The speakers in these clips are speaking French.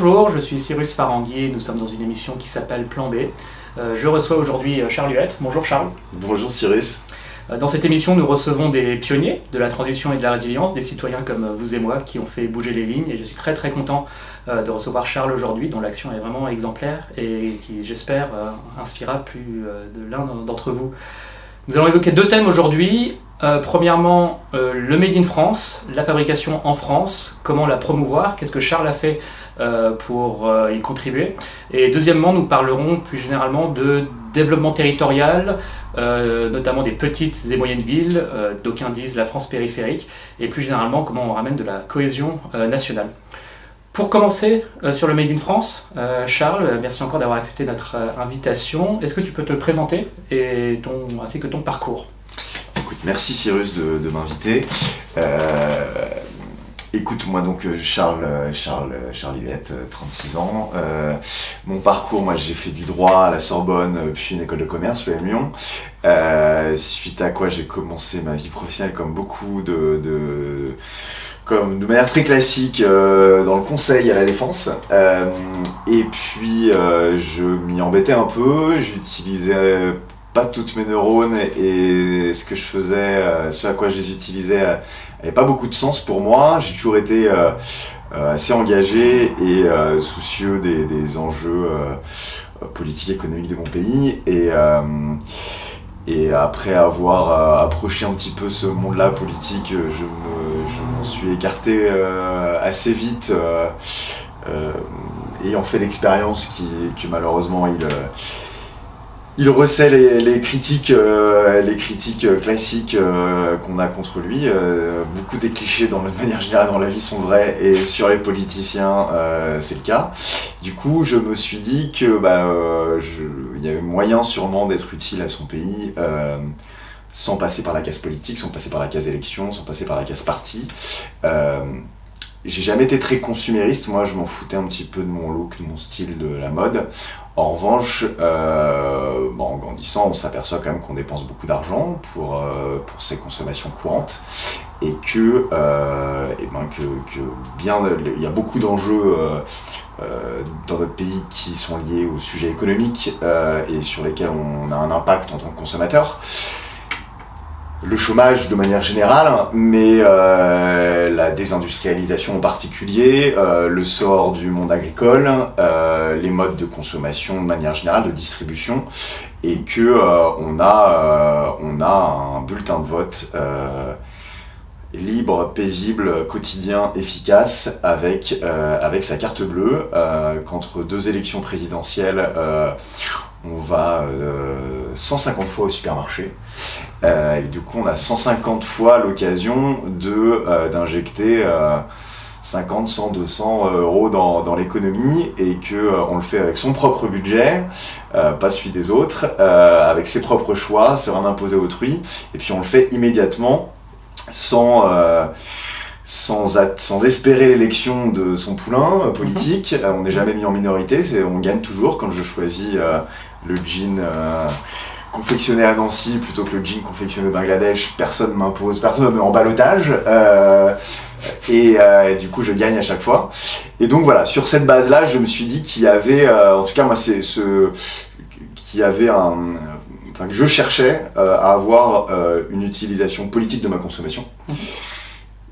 Bonjour, je suis Cyrus Faranguier, nous sommes dans une émission qui s'appelle Plan B. Je reçois aujourd'hui Charles Huette. Bonjour Charles. Bonjour Cyrus. Dans cette émission, nous recevons des pionniers de la transition et de la résilience, des citoyens comme vous et moi qui ont fait bouger les lignes. Et je suis très très content de recevoir Charles aujourd'hui, dont l'action est vraiment exemplaire et qui, j'espère, inspirera plus de l'un d'entre vous. Nous allons évoquer deux thèmes aujourd'hui. Premièrement, le Made in France, la fabrication en France, comment la promouvoir, qu'est-ce que Charles a fait pour y contribuer. Et deuxièmement, nous parlerons plus généralement de développement territorial, notamment des petites et moyennes villes, d'aucuns disent la France périphérique, et plus généralement comment on ramène de la cohésion nationale. Pour commencer sur le Made in France, Charles, merci encore d'avoir accepté notre invitation. Est-ce que tu peux te présenter ainsi que ton parcours ? Écoute, merci Cyrus de m'inviter. Écoute, moi donc Charles Huette, 36 ans. Mon parcours, moi j'ai fait du droit à la Sorbonne, puis une école de commerce, l'EM Lyon. Suite à quoi j'ai commencé ma vie professionnelle comme beaucoup de manière très classique dans le conseil à la défense. Et puis je m'y embêtais un peu, j'utilisais pas toutes mes neurones et ce que je faisais, ce à quoi je les utilisais n'avait pas beaucoup de sens pour moi. J'ai toujours été assez engagé et soucieux des enjeux politiques et économiques de mon pays. Et après avoir approché un petit peu ce monde-là politique, je m'en suis écarté assez vite, ayant fait l'expérience que malheureusement il reçait les critiques classiques qu'on a contre lui. Beaucoup des clichés de manière générale dans la vie sont vrais et sur les politiciens c'est le cas. Du coup je me suis dit que il y avait moyen sûrement d'être utile à son pays sans passer par la case politique, sans passer par la case élection, sans passer par la case parti. J'ai jamais été très consumériste, moi je m'en foutais un petit peu de mon look, de mon style, de la mode. En revanche, en grandissant, on s'aperçoit quand même qu'on dépense beaucoup d'argent pour ses consommations courantes et il y a beaucoup d'enjeux dans notre pays qui sont liés au sujet économique et sur lesquels on a un impact en tant que consommateur. Le chômage de manière générale, mais la désindustrialisation en particulier, le sort du monde agricole, les modes de consommation de manière générale, de distribution, et que on a un bulletin de vote libre, paisible, quotidien, efficace, avec sa carte bleue, qu'entre deux élections présidentielles, on va 150 fois au supermarché. Et du coup, on a 150 fois l'occasion d'injecter 50, 100, 200 euros dans l'économie et qu'on le fait avec son propre budget, pas celui des autres, avec ses propres choix, sans rien imposer à autrui. Et puis on le fait immédiatement sans espérer l'élection de son poulain politique. On n'est jamais mis en minorité, on gagne toujours. Quand je choisis le jean confectionné à Nancy plutôt que le jean confectionné au Bangladesh, personne ne me met en ballottage et du coup je gagne à chaque fois. Et donc voilà, sur cette base-là, je me suis dit qu'il y avait, en tout cas moi que je cherchais à avoir une utilisation politique de ma consommation.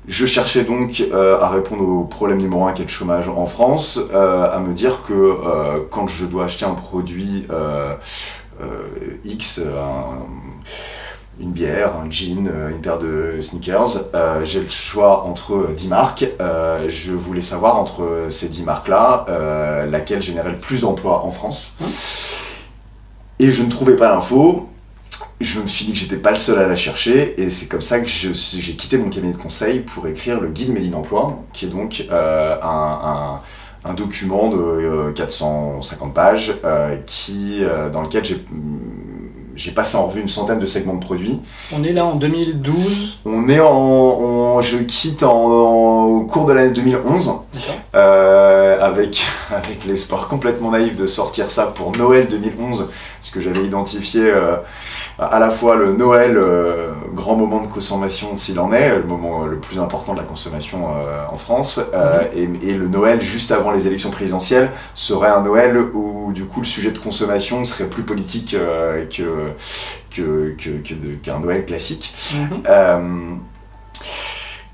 Je cherchais donc à répondre au problème numéro 1 qui est le chômage en France, à me dire que quand je dois acheter un produit X, une bière, un jean, une paire de sneakers, j'ai le choix entre 10 marques. Je voulais savoir entre ces 10 marques-là, laquelle générait le plus d'emplois en France. Et je ne trouvais pas l'info. Je me suis dit que j'étais pas le seul à la chercher et c'est comme ça que j'ai quitté mon cabinet de conseil pour écrire le guide Made in Emploi, qui est donc un document de 450 pages dans lequel j'ai passé en revue une centaine de segments de produits. On est là en 2012. Je quitte au cours de l'année 2011 avec l'espoir complètement naïf de sortir ça pour Noël 2011, parce que j'avais identifié à la fois le Noël, grand moment de consommation s'il en est, le moment le plus important de la consommation en France, et le Noël juste avant les élections présidentielles serait un Noël où du coup le sujet de consommation serait plus politique qu'un Noël classique.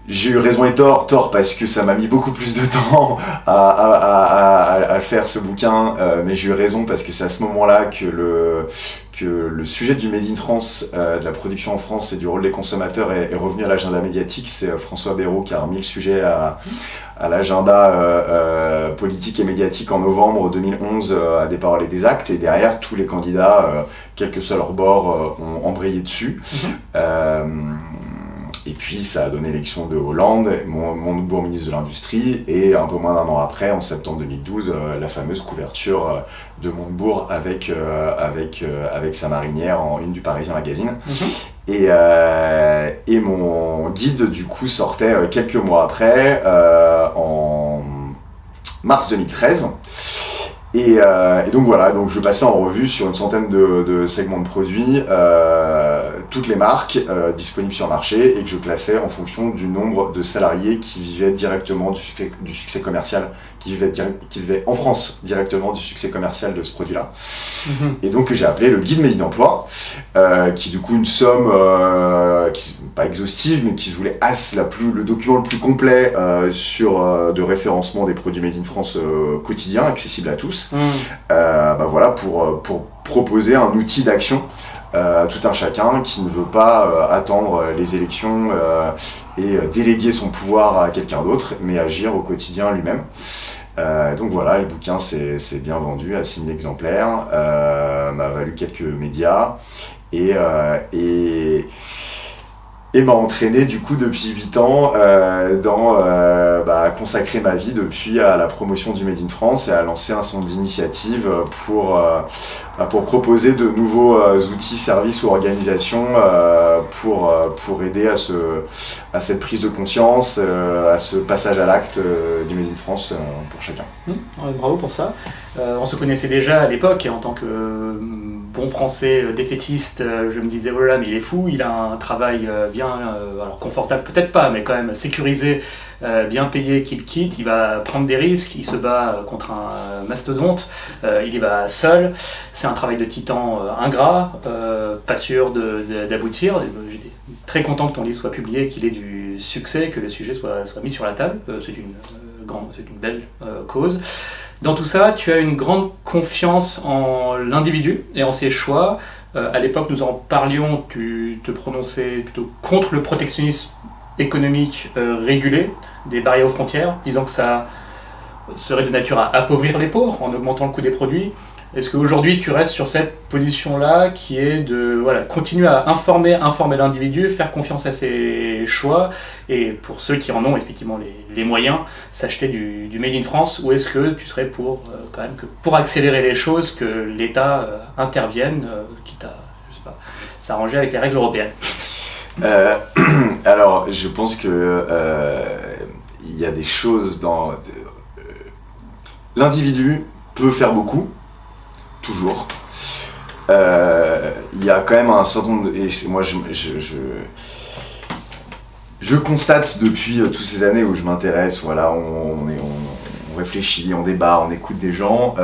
J'ai eu raison et tort parce que ça m'a mis beaucoup plus de temps à faire ce bouquin, mais j'ai eu raison parce que c'est à ce moment-là que le sujet du Made in France, de la production en France et du rôle des consommateurs est revenu à l'agenda médiatique. C'est François Bayrou qui a remis le sujet à l'agenda politique et médiatique en novembre 2011 à des paroles et des actes, et derrière tous les candidats, quel que soit leur bord, ont embrayé dessus. Et puis ça a donné l'élection de Hollande, Montebourg ministre de l'Industrie, et un peu moins d'un an après, en septembre 2012, la fameuse couverture de Montebourg avec sa marinière en une du Parisien Magazine. Et mon guide du coup sortait quelques mois après, en mars 2013. Et donc voilà, donc je passais en revue sur une centaine de segments de produits, toutes les marques disponibles sur le marché, et que je classais en fonction du nombre de salariés qui vivaient directement du succès commercial, qui vivaient en France directement du succès commercial de ce produit-là. Et donc que j'ai appelé le guide Made in Emploi, qui est du coup une somme pas exhaustive, mais qui se voulait le document le plus complet de référencement des produits Made in France quotidiens, accessibles à tous. Voilà, pour proposer un outil d'action à tout un chacun qui ne veut pas attendre les élections et déléguer son pouvoir à quelqu'un d'autre, mais agir au quotidien lui-même. Donc voilà, le bouquin s'est bien vendu à 6000 exemplaires, m'a valu quelques médias et m'a entraîné du coup depuis 8 ans à consacrer ma vie depuis à la promotion du Made in France et à lancer un centre d'initiative pour proposer de nouveaux outils, services ou organisations pour aider à cette prise de conscience, à ce passage à l'acte du Made in France pour chacun. Bravo pour ça. On se connaissait déjà à l'époque, et en tant que bon français défaitiste, je me disais, oh là, mais il est fou, il a un travail bien, alors confortable peut-être pas, mais quand même sécurisé, bien payé, qu'il quitte, il va prendre des risques, il se bat contre un mastodonte, il y va seul, c'est un travail de titan ingrat, pas sûr d'aboutir. J'étais très content que ton livre soit publié, qu'il ait du succès, que le sujet soit mis sur la table, c'est une belle cause. Dans tout ça, tu as une grande confiance en l'individu et en ses choix. À l'époque, nous en parlions, tu te prononçais plutôt contre le protectionnisme économique régulé, des barrières aux frontières, disant que ça serait de nature à appauvrir les pauvres en augmentant le coût des produits. Est-ce qu'aujourd'hui tu restes sur cette position-là qui est de continuer à informer l'individu, faire confiance à ses choix, et pour ceux qui en ont effectivement les moyens, s'acheter du Made in France, ou est-ce que tu serais pour quand même que pour accélérer les choses, que l'État intervienne, quitte à s'arranger avec les règles européennes? Alors je pense que il y a des choses dans l'individu peut faire beaucoup. Toujours. Il y a quand même un certain nombre et moi je constate depuis toutes ces années où je m'intéresse, voilà, on réfléchit, on débat, on écoute des gens.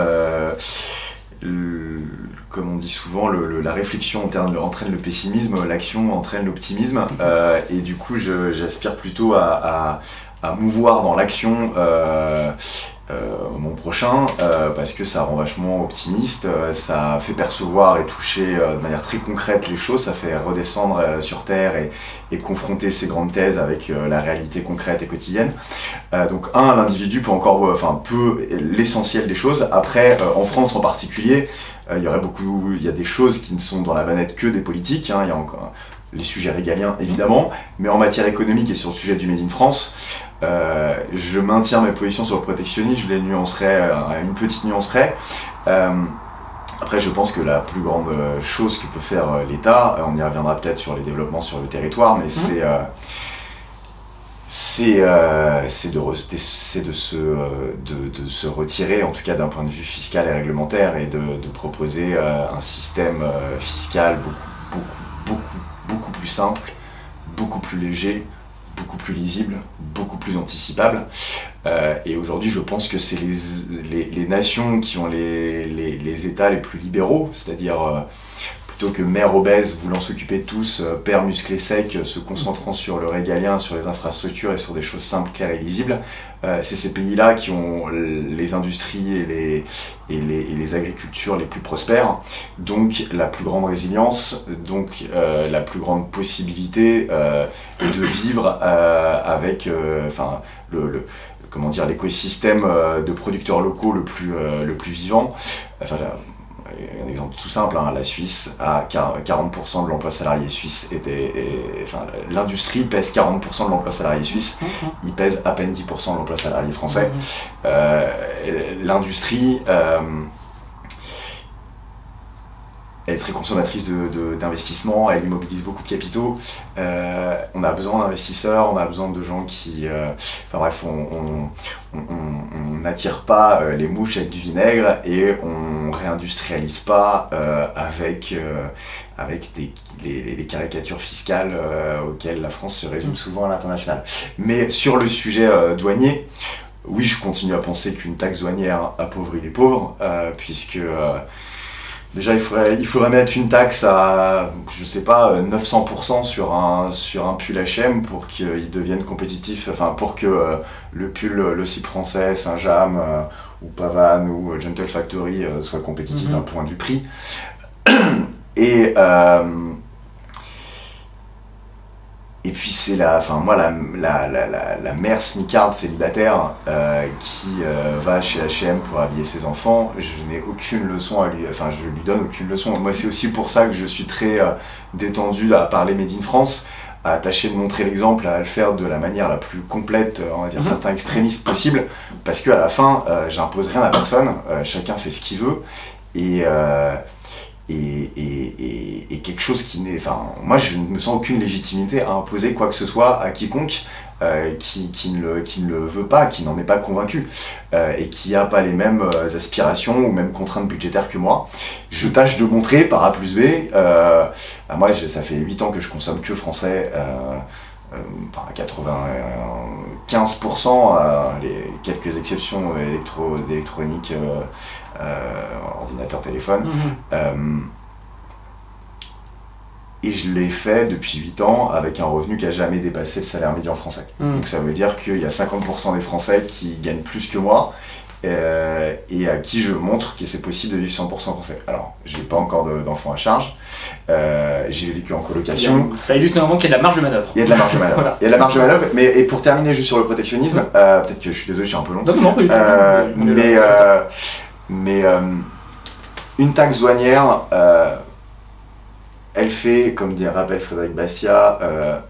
Comme on dit souvent, la réflexion entraîne le pessimisme, l'action entraîne l'optimisme, et du coup j'aspire plutôt à mouvoir dans l'action mon prochain, parce que ça rend vachement optimiste, ça fait percevoir et toucher de manière très concrète les choses, ça fait redescendre sur Terre et confronter ces grandes thèses avec la réalité concrète et quotidienne. Donc l'individu peut l'essentiel des choses. Après, en France en particulier, il y a des choses qui ne sont dans la manette que des politiques, il y a encore les sujets régaliens évidemment, mais en matière économique et sur le sujet du Made in France, je maintiens mes positions sur le protectionnisme, je les nuancerai à une petite nuance près. Après, je pense que la plus grande chose que peut faire l'État, on y reviendra peut-être sur les développements sur le territoire, mais c'est de se retirer, en tout cas d'un point de vue fiscal et réglementaire, et de proposer un système fiscal beaucoup plus simple, beaucoup plus léger, beaucoup plus lisible, beaucoup plus anticipable. Et aujourd'hui, je pense que c'est les nations qui ont les États les plus libéraux, c'est-à-dire plutôt que mères obèses voulant s'occuper de tous, pères musclés secs se concentrant sur le régalien, sur les infrastructures et sur des choses simples, claires et lisibles. C'est ces pays-là qui ont les industries et les agricultures les plus prospères, donc la plus grande résilience, donc la plus grande possibilité de vivre avec l'écosystème de producteurs locaux le plus vivant. Un exemple tout simple, la Suisse a 40% de l'emploi salarié suisse, l'industrie pèse 40% de l'emploi salarié suisse, il pèse à peine 10% de l'emploi salarié français. L'industrie, elle est très consommatrice d'investissement, elle immobilise beaucoup de capitaux. On a besoin d'investisseurs, on a besoin de gens qui... on n'attire pas les mouches avec du vinaigre et on réindustrialise pas avec les caricatures fiscales auxquelles la France se résume souvent à l'international. Mais sur le sujet douanier, oui, je continue à penser qu'une taxe douanière appauvrit les pauvres, puisque... déjà, il faudrait mettre une taxe à, 900% sur un pull H&M pour qu'il devienne compétitif, pour que le pull Le Cyp français, Saint-James ou Pavane ou Gentle Factory soit compétitif d'un point de vue prix. Et puis c'est la mère smicarde célibataire qui va chez H&M pour habiller ses enfants. Je n'ai aucune leçon je lui donne aucune leçon. Moi, c'est aussi pour ça que je suis très détendu à parler Made in France, à tâcher de montrer l'exemple, à le faire de la manière la plus complète, on va dire certains extrémistes possible, parce qu'à la fin, j'impose rien à personne, chacun fait ce qu'il veut, et quelque chose qui n'est... moi je ne me sens aucune légitimité à imposer quoi que ce soit à quiconque qui ne le veut pas, qui n'en est pas convaincu et qui n'a pas les mêmes aspirations ou mêmes contraintes budgétaires que moi. Je tâche de montrer par A plus B, moi ça fait 8 ans que je consomme que français, à 95%, les quelques exceptions d'électronique, ordinateur, téléphone. Et je l'ai fait depuis 8 ans avec un revenu qui n'a jamais dépassé le salaire médian français. Donc ça veut dire qu'il y a 50% des Français qui gagnent plus que moi et à qui je montre que c'est possible de vivre 100% français. Alors, j'ai pas encore d'enfants à charge, j'ai vécu en colocation. Ça illustre normalement qu'il y a de la marge de manœuvre. Il y a de la marge de manœuvre. Voilà. Il y a de la marge de manœuvre, et pour terminer juste sur le protectionnisme, peut-être que je suis désolé, je suis un peu long. Non, mais une taxe douanière, elle fait, comme rappelle Frédéric Bastiat,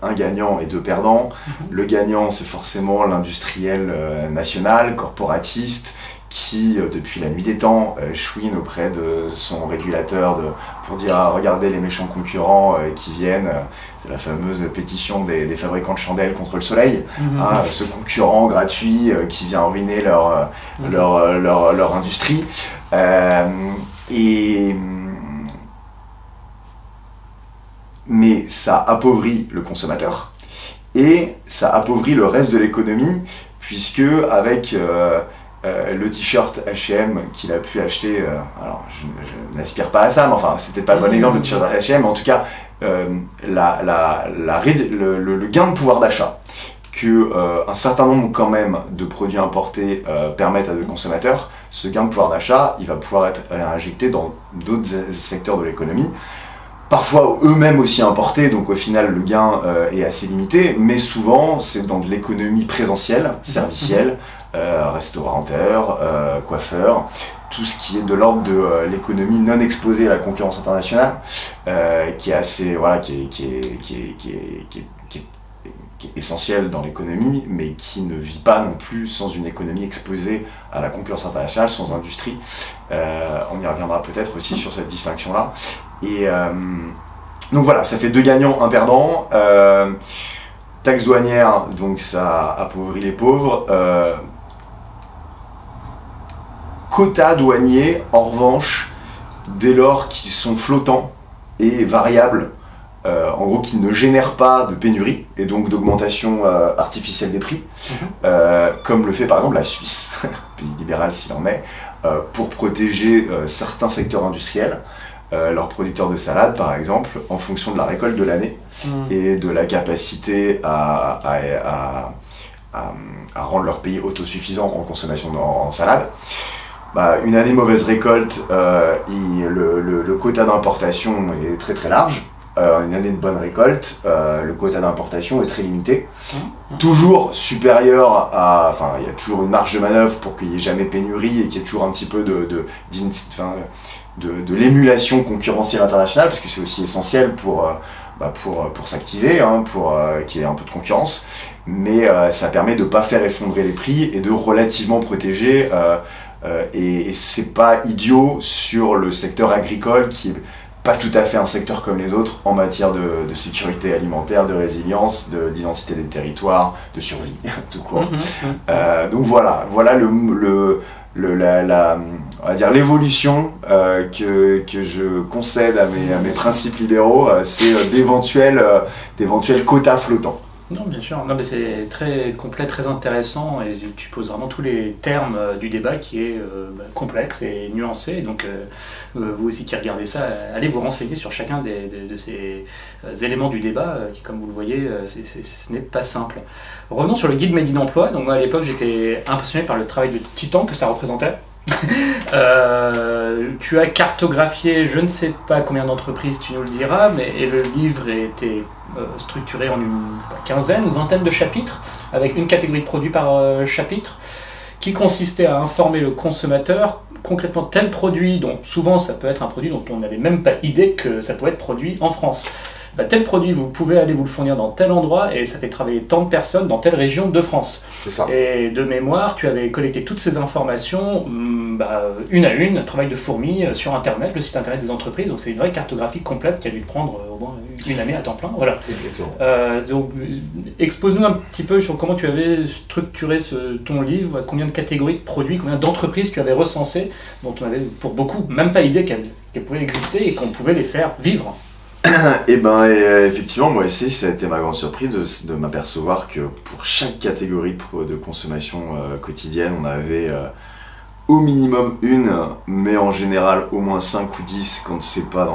un gagnant et 2 perdants. Le gagnant, c'est forcément l'industriel national, corporatiste, qui, depuis la nuit des temps, chouine auprès de son régulateur pour dire « regardez les méchants concurrents qui viennent ». C'est la fameuse pétition des fabricants de chandelles contre le soleil. Ce concurrent gratuit qui vient ruiner leur industrie. Mais ça appauvrit le consommateur et ça appauvrit le reste de l'économie, puisque avec le t-shirt H&M qu'il a pu acheter, alors je n'aspire pas à ça, mais c'est peut-être pas le bon exemple le t-shirt H&M, mais en tout cas le gain de pouvoir d'achat que un certain nombre quand même de produits importés permettent à des consommateurs, ce gain de pouvoir d'achat, il va pouvoir être injecté dans d'autres secteurs de l'économie. Parfois eux-mêmes aussi importés, donc au final le gain est assez limité, mais souvent c'est dans de l'économie présentielle, servicielle, restaurateur, coiffeur, tout ce qui est de l'ordre de l'économie non exposée à la concurrence internationale, qui est assez, qui est essentiel dans l'économie, mais qui ne vit pas non plus sans une économie exposée à la concurrence internationale, sans industrie. On y reviendra peut-être aussi sur cette distinction-là. Et donc voilà, ça fait 2 gagnants, 1 perdant. taxe douanière, donc ça appauvrit les pauvres. Quotas douaniers, en revanche, dès lors qu'ils sont flottants et variables, en gros qu'ils ne génèrent pas de pénurie et donc d'augmentation artificielle des prix, comme le fait par exemple la Suisse, pays libéral s'il en est, pour protéger certains secteurs industriels, leurs producteurs de salade par exemple, en fonction de la récolte de l'année et de la capacité à rendre leur pays autosuffisant en consommation en salade. Une année mauvaise récolte, le quota d'importation est très très large. Une année de bonne récolte, le quota d'importation est très limité. Toujours supérieur à... Enfin, il y a toujours une marge de manœuvre pour qu'il n'y ait jamais pénurie et qu'il y ait toujours un petit peu de l'émulation concurrentielle internationale, parce que c'est aussi essentiel pour s'activer, pour qu'il y ait un peu de concurrence. Mais ça permet de ne pas faire effondrer les prix et de relativement protéger... et c'est pas idiot sur le secteur agricole qui est pas tout à fait un secteur comme les autres en matière de sécurité alimentaire, de résilience, d'identité des territoires, de survie, tout court. Donc voilà on va dire l'évolution que je concède à mes principes libéraux, c'est d'éventuels quotas flottants. Non, bien sûr. Non, mais c'est très complet, très intéressant et tu poses vraiment tous les termes du débat qui est complexe et nuancé. Donc, vous aussi qui regardez ça, allez vous renseigner sur chacun de ces éléments du débat qui, comme vous le voyez, ce n'est pas simple. Revenons sur le guide Made in Emploi. Donc, moi, à l'époque, j'étais impressionné par le travail de titan que ça représentait. Tu as cartographié je ne sais pas combien d'entreprises, tu nous le diras, et le livre était structuré en une quinzaine ou vingtaine de chapitres avec une catégorie de produits par chapitre qui consistait à informer le consommateur concrètement tel produit, dont souvent ça peut être un produit dont on n'avait même pas idée que ça pouvait être produit en France. Tel produit, vous pouvez aller vous le fournir dans tel endroit et ça fait travailler tant de personnes dans telle région de France. C'est ça. Et de mémoire, tu avais collecté toutes ces informations, une à une, un travail de fourmi sur Internet, le site Internet des entreprises. Donc c'est une vraie cartographie complète qui a dû te prendre au moins une année à temps plein. Voilà. Exactement. Donc expose-nous un petit peu sur comment tu avais structuré ton livre, combien de catégories de produits, combien d'entreprises tu avais recensées, dont on avait pour beaucoup même pas idée qu'elles pouvaient exister et qu'on pouvait les faire vivre. Effectivement, moi aussi, ça a été ma grande surprise de m'apercevoir que pour chaque catégorie de consommation quotidienne, on avait au minimum une, mais en général au moins 5 ou 10, quand c'est pas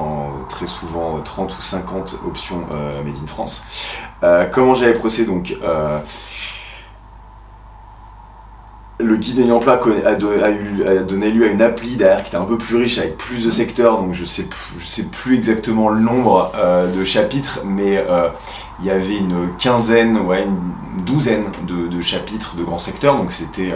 très souvent 30 ou 50 options Made in France. Comment j'avais procédé donc le guide Made in Emploi a donné lieu à une appli derrière qui était un peu plus riche avec plus de secteurs, donc je sais plus exactement le nombre de chapitres, mais il y avait une quinzaine, une douzaine de chapitres de grands secteurs, donc c'était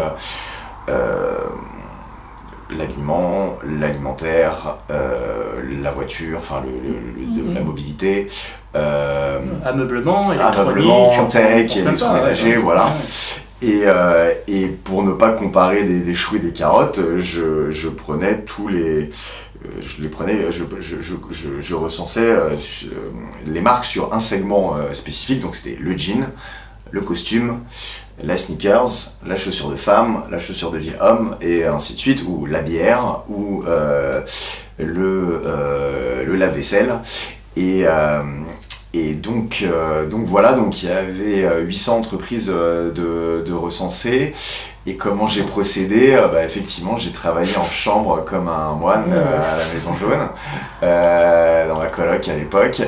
l'habillement, l'alimentaire, la voiture, enfin la mobilité, ameublement, électronique, tech, électroménager, voilà. Et pour ne pas comparer des choux et des carottes, je prenais tous les, je recensais les marques sur un segment spécifique. Donc c'était le jean, le costume, la sneakers, la chaussure de femme, la chaussure de vie homme, et ainsi de suite, ou la bière, ou le lave-vaisselle. Et donc voilà, donc il y avait 800 entreprises de recensées. Et comment j'ai procédé, effectivement, j'ai travaillé en chambre comme un moine à la Maison Jaune, dans ma coloc à l'époque.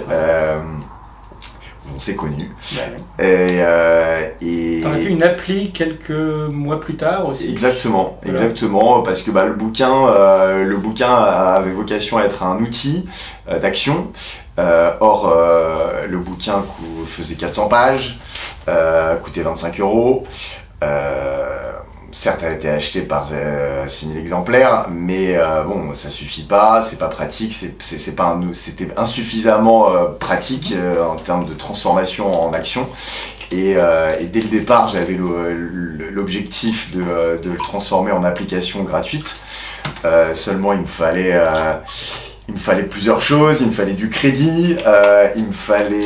On s'est connus. Ouais. T'en as fait une appli quelques mois plus tard aussi. Exactement, parce que le bouquin avait vocation à être un outil d'action. Or, le bouquin faisait 400 pages, coûtait 25 €. Certes, elle a été achetée par 6000 exemplaires, mais ça suffit pas, c'est pas pratique, c'était insuffisamment pratique en termes de transformation en action. Et dès le départ, j'avais l'objectif de le transformer en application gratuite. Seulement, il me il me fallait plusieurs choses, il me fallait du crédit, il me fallait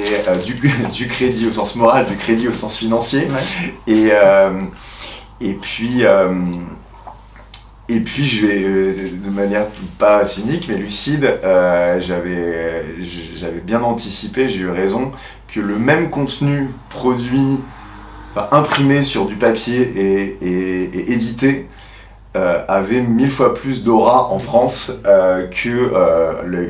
du crédit au sens moral, du crédit au sens financier. Ouais. Et puis je vais, de manière pas cynique mais lucide, j'avais bien anticipé, j'ai eu raison, que le même contenu produit, imprimé sur du papier et édité, avait 1000 fois plus d'aura en France que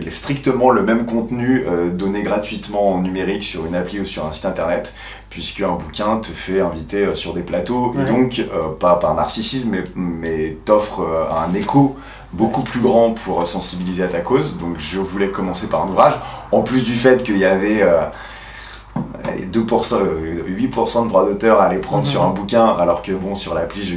strictement le même contenu donné gratuitement en numérique sur une appli ou sur un site internet, puisque un bouquin te fait inviter sur des plateaux, et donc pas par narcissisme mais t'offre un écho beaucoup plus grand pour sensibiliser à ta cause. Donc je voulais commencer par un ouvrage, en plus du fait qu'il y avait 8% de droits d'auteur à aller prendre sur un bouquin, alors que bon, sur l'appli je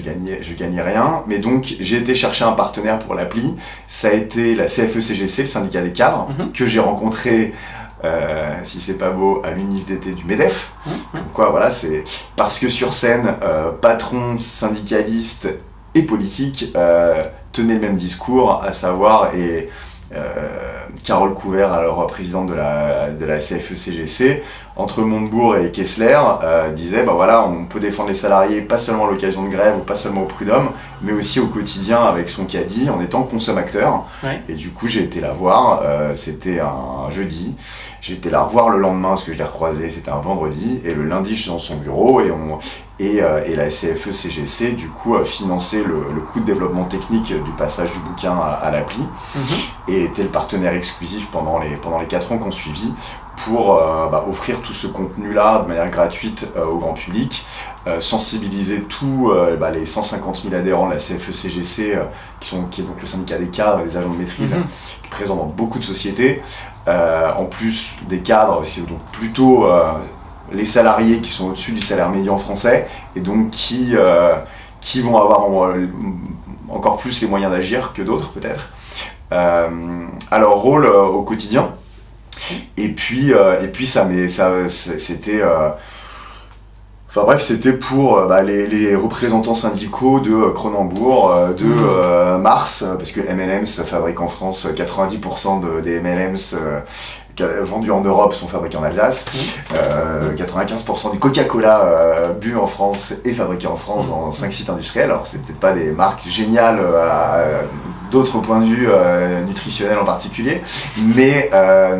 gagnais rien. Mais donc j'ai été chercher un partenaire pour l'appli. Ça a été la CFE-CGC, le syndicat des cadres, que j'ai rencontré, si c'est pas beau, à l'Univ d'été du MEDEF. Donc quoi, voilà, c'est parce que sur scène, patrons, syndicalistes et politiques tenaient le même discours, à savoir, Carole Couvert, alors présidente de la CFE-CGC, entre Montebourg et Kessler, disait voilà, on peut défendre les salariés pas seulement à l'occasion de grève ou pas seulement au prud'homme, mais aussi au quotidien avec son caddie en étant consommateur. Ouais. Et du coup j'ai été la voir, c'était un jeudi, j'ai été la revoir le lendemain parce que je l'ai recroisée, c'était un vendredi, et le lundi je suis dans son bureau et la CFE-CGC du coup a financé le coût de développement technique du passage du bouquin à l'appli, et était le partenaire exclusif pendant les 4 ans qu'on suivit pour offrir tout ce contenu-là de manière gratuite au grand public, sensibiliser tous les 150 000 adhérents de la CFE-CGC, qui est donc le syndicat des cadres et des agents de maîtrise, qui est présent dans beaucoup de sociétés, en plus des cadres, c'est donc plutôt les salariés qui sont au-dessus du salaire médian français, et donc qui vont avoir encore plus les moyens d'agir que d'autres peut-être, à leur rôle au quotidien. Et puis c'était c'était pour les représentants syndicaux de Cronenbourg, de Mars, parce que M&M's fabrique en France 90% des M&M's vendus en Europe sont fabriqués en Alsace. 95% du Coca-Cola bu en France est fabriqué en France dans 5 sites industriels. Alors c'est peut-être pas des marques géniales à d'autres points de vue nutritionnels en particulier, mais ça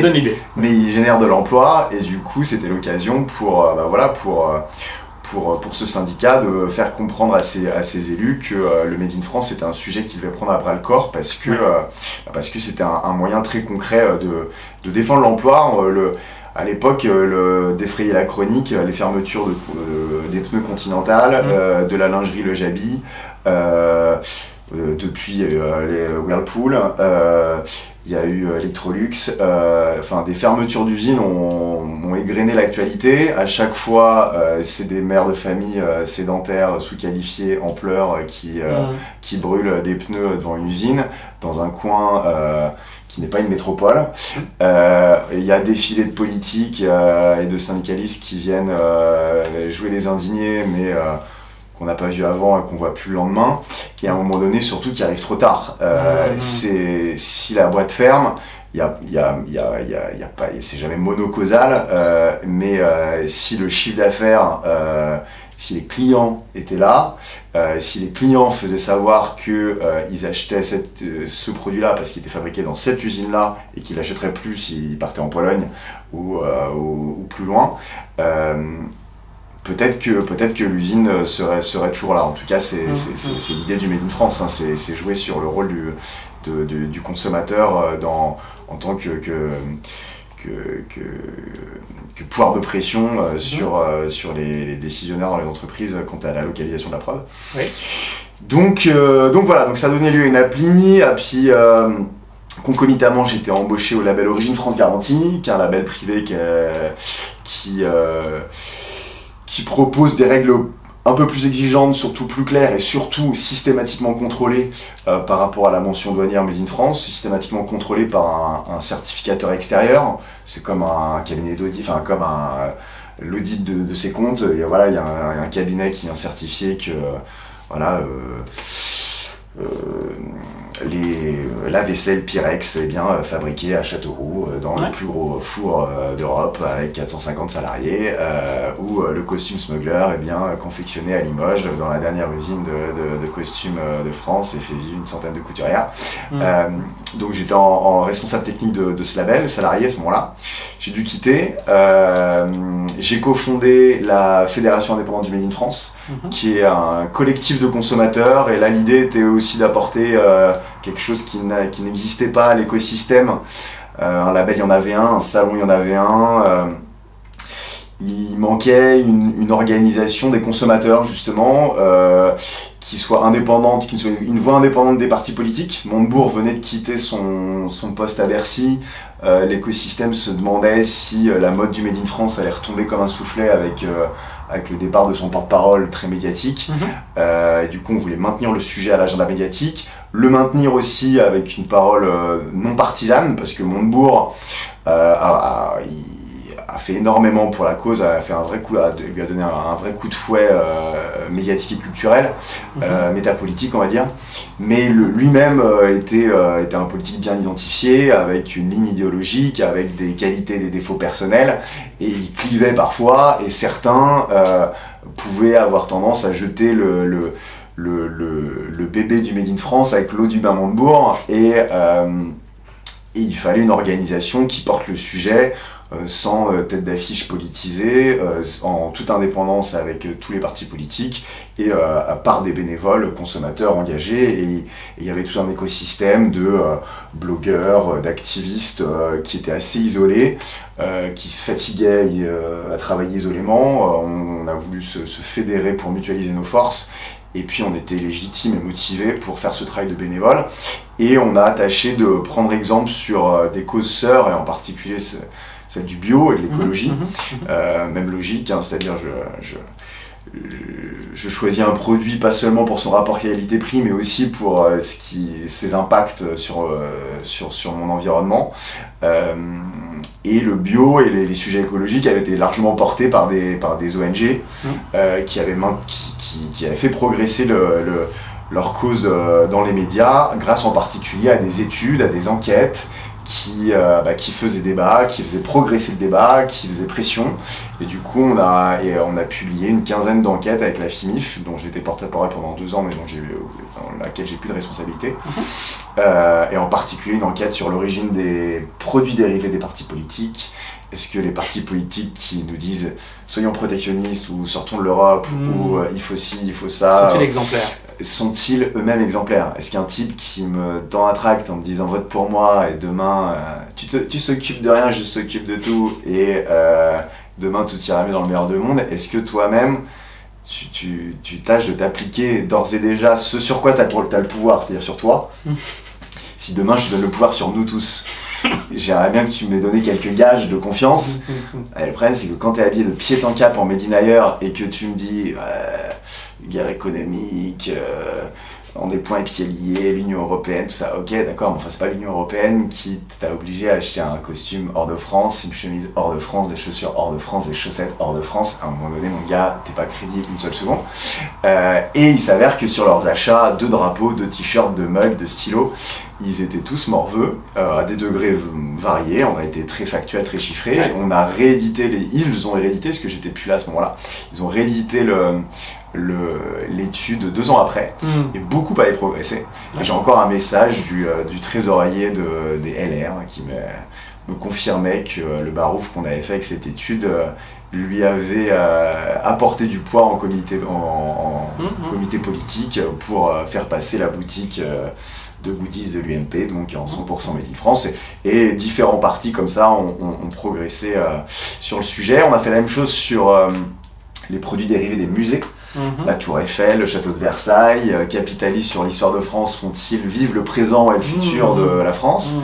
donne l'idée. Mais ils génèrent de l'emploi, et du coup c'était l'occasion pour ce syndicat de faire comprendre à ses élus que le Made in France était un sujet qu'il devait prendre à bras le corps, parce que c'était un moyen très concret de défendre l'emploi. À l'époque, défrayer la chronique, les fermetures des pneus Continental, de la lingerie Le Jabi, depuis les Whirlpool, il y a eu Electrolux, des fermetures d'usines ont égrené l'actualité. À chaque fois, c'est des mères de famille sédentaires, sous-qualifiées, en pleurs, qui brûlent des pneus devant une usine, dans un coin qui n'est pas une métropole. Il y a des filets de politiques et de syndicalistes qui viennent jouer les indignés, mais qu'on n'a pas vu avant et qu'on voit plus le lendemain, et à un moment donné surtout qui arrive trop tard. Si la boîte ferme, c'est jamais monocausal, mais si le chiffre d'affaires, si les clients étaient là, si les clients faisaient savoir qu'ils achetaient ce produit-là parce qu'il était fabriqué dans cette usine-là et qu'ils l'achèteraient plus s'ils partaient en Pologne ou plus loin, peut-être que l'usine serait toujours là. En tout cas, c'est l'idée du Made in France, hein. C'est jouer sur le rôle du consommateur en tant que pouvoir de pression sur les décisionnaires dans les entreprises quant à la localisation de la preuve. Oui. Donc voilà, donc ça a donné lieu à une appli, et puis concomitamment j'étais embauché au label Origine France Garantie, qui est un label privé qui propose des règles un peu plus exigeantes, surtout plus claires et surtout systématiquement contrôlées par rapport à la mention douanière Made in France, systématiquement contrôlées par un certificateur extérieur. C'est comme un cabinet d'audit, comme l'audit de ses comptes. Il y a un cabinet qui vient certifier que la vaisselle Pyrex est bien fabriquée à Châteauroux dans le plus gros four d'Europe avec 450 salariés, ou le costume Smuggler est bien confectionné à Limoges dans la dernière usine de costumes de France et fait vivre une centaine de couturières. Donc j'étais en responsable technique de ce label, salarié à ce moment-là. J'ai dû quitter. J'ai cofondé la Fédération indépendante du Made in France, qui est un collectif de consommateurs, et là l'idée était aussi d'apporter quelque chose qui n'existait pas à l'écosystème. Un label, il y en avait un salon, il y en avait un. Il manquait une organisation des consommateurs, justement, qui soit indépendante, qui soit une voix indépendante des partis politiques. Montebourg venait de quitter son poste à Bercy. L'écosystème se demandait si la mode du Made in France allait retomber comme un soufflet avec le départ de son porte-parole très médiatique. Et du coup, on voulait maintenir le sujet à l'agenda médiatique, le maintenir aussi avec une parole non partisane, parce que Montebourg a fait énormément pour la cause, lui a donné un vrai coup de fouet médiatique et culturel, métapolitique on va dire, mais lui-même était un politique bien identifié, avec une ligne idéologique, avec des qualités et des défauts personnels, et il clivait parfois, et certains pouvaient avoir tendance à jeter le bébé du Made in France avec l'eau du bain Montebourg, et il fallait une organisation qui porte le sujet sans tête d'affiche politisée, en toute indépendance avec tous les partis politiques, et par des bénévoles consommateurs engagés, et il y avait tout un écosystème de blogueurs, d'activistes qui étaient assez isolés, qui se fatiguaient à travailler isolément. On a voulu se fédérer pour mutualiser nos forces. Et puis on était légitime et motivé pour faire ce travail de bénévole. Et on a tâché de prendre exemple sur des causes sœurs, et en particulier celle du bio et de l'écologie. Même logique, hein, c'est-à-dire je choisis un produit pas seulement pour son rapport qualité-prix, mais aussi pour ses impacts sur mon environnement. Et le bio et les sujets écologiques avaient été largement portés par des ONG qui avaient fait progresser leur cause dans les médias, grâce en particulier à des études, à des enquêtes qui faisaient débat, qui faisaient progresser le débat, qui faisaient pression. Et du coup, on a publié une quinzaine d'enquêtes avec la FIMIF, dont j'ai été porte-parole pendant 2 ans, mais dans laquelle j'ai plus de responsabilité. Et en particulier une enquête sur l'origine des produits dérivés des partis politiques. Est-ce que les partis politiques qui nous disent « soyons protectionnistes » ou « sortons de l'Europe » ou « il faut ci, il faut ça » sont-ils exemplaires ? Sont-ils eux-mêmes exemplaires? Est-ce qu'un type qui me tend un tract en me disant « vote pour moi » et demain tu s'occupes de rien, je s'occupe de tout, et demain tout ira mieux dans le meilleur des mondes, est-ce que toi-même tu tâches de t'appliquer d'ores et déjà ce sur quoi t'as le pouvoir, c'est-à-dire sur toi? Si demain je te donne le pouvoir sur nous tous, j'aimerais bien que tu m'aies donné quelques gages de confiance. Et le problème, c'est que quand tu es habillé de pied en cap en Made in ailleurs et que tu me dis guerre économique, on est poings et pieds liés, l'Union Européenne, tout ça, ok, d'accord, mais enfin, c'est pas l'Union Européenne qui t'a obligé à acheter un costume hors de France, une chemise hors de France, des chaussures hors de France, des chaussettes hors de France. À un moment donné, mon gars, t'es pas crédible une seule seconde. Et il s'avère que sur leurs achats, 2 drapeaux, 2 t-shirts, 2 mugs, 2 stylos, ils étaient tous morveux, à des degrés variés. On a été très factuel, très chiffré. Ouais. On a réédité ils ont réédité, parce que j'étais plus là à ce moment-là, ils ont réédité l'étude 2 ans après, et beaucoup avait progressé. Ouais. J'ai encore un message du trésorier des LR qui me confirmait que le barouf qu'on avait fait avec cette étude lui avait apporté du poids en comité politique pour faire passer la boutique de goodies de l'UMP, donc en 100% Made in France, et différents partis comme ça ont progressé sur le sujet. On a fait la même chose sur les produits dérivés des musées. La Tour Eiffel, le Château de Versailles, capitalisent sur l'histoire de France, font-ils vivre le présent et le futur de la France?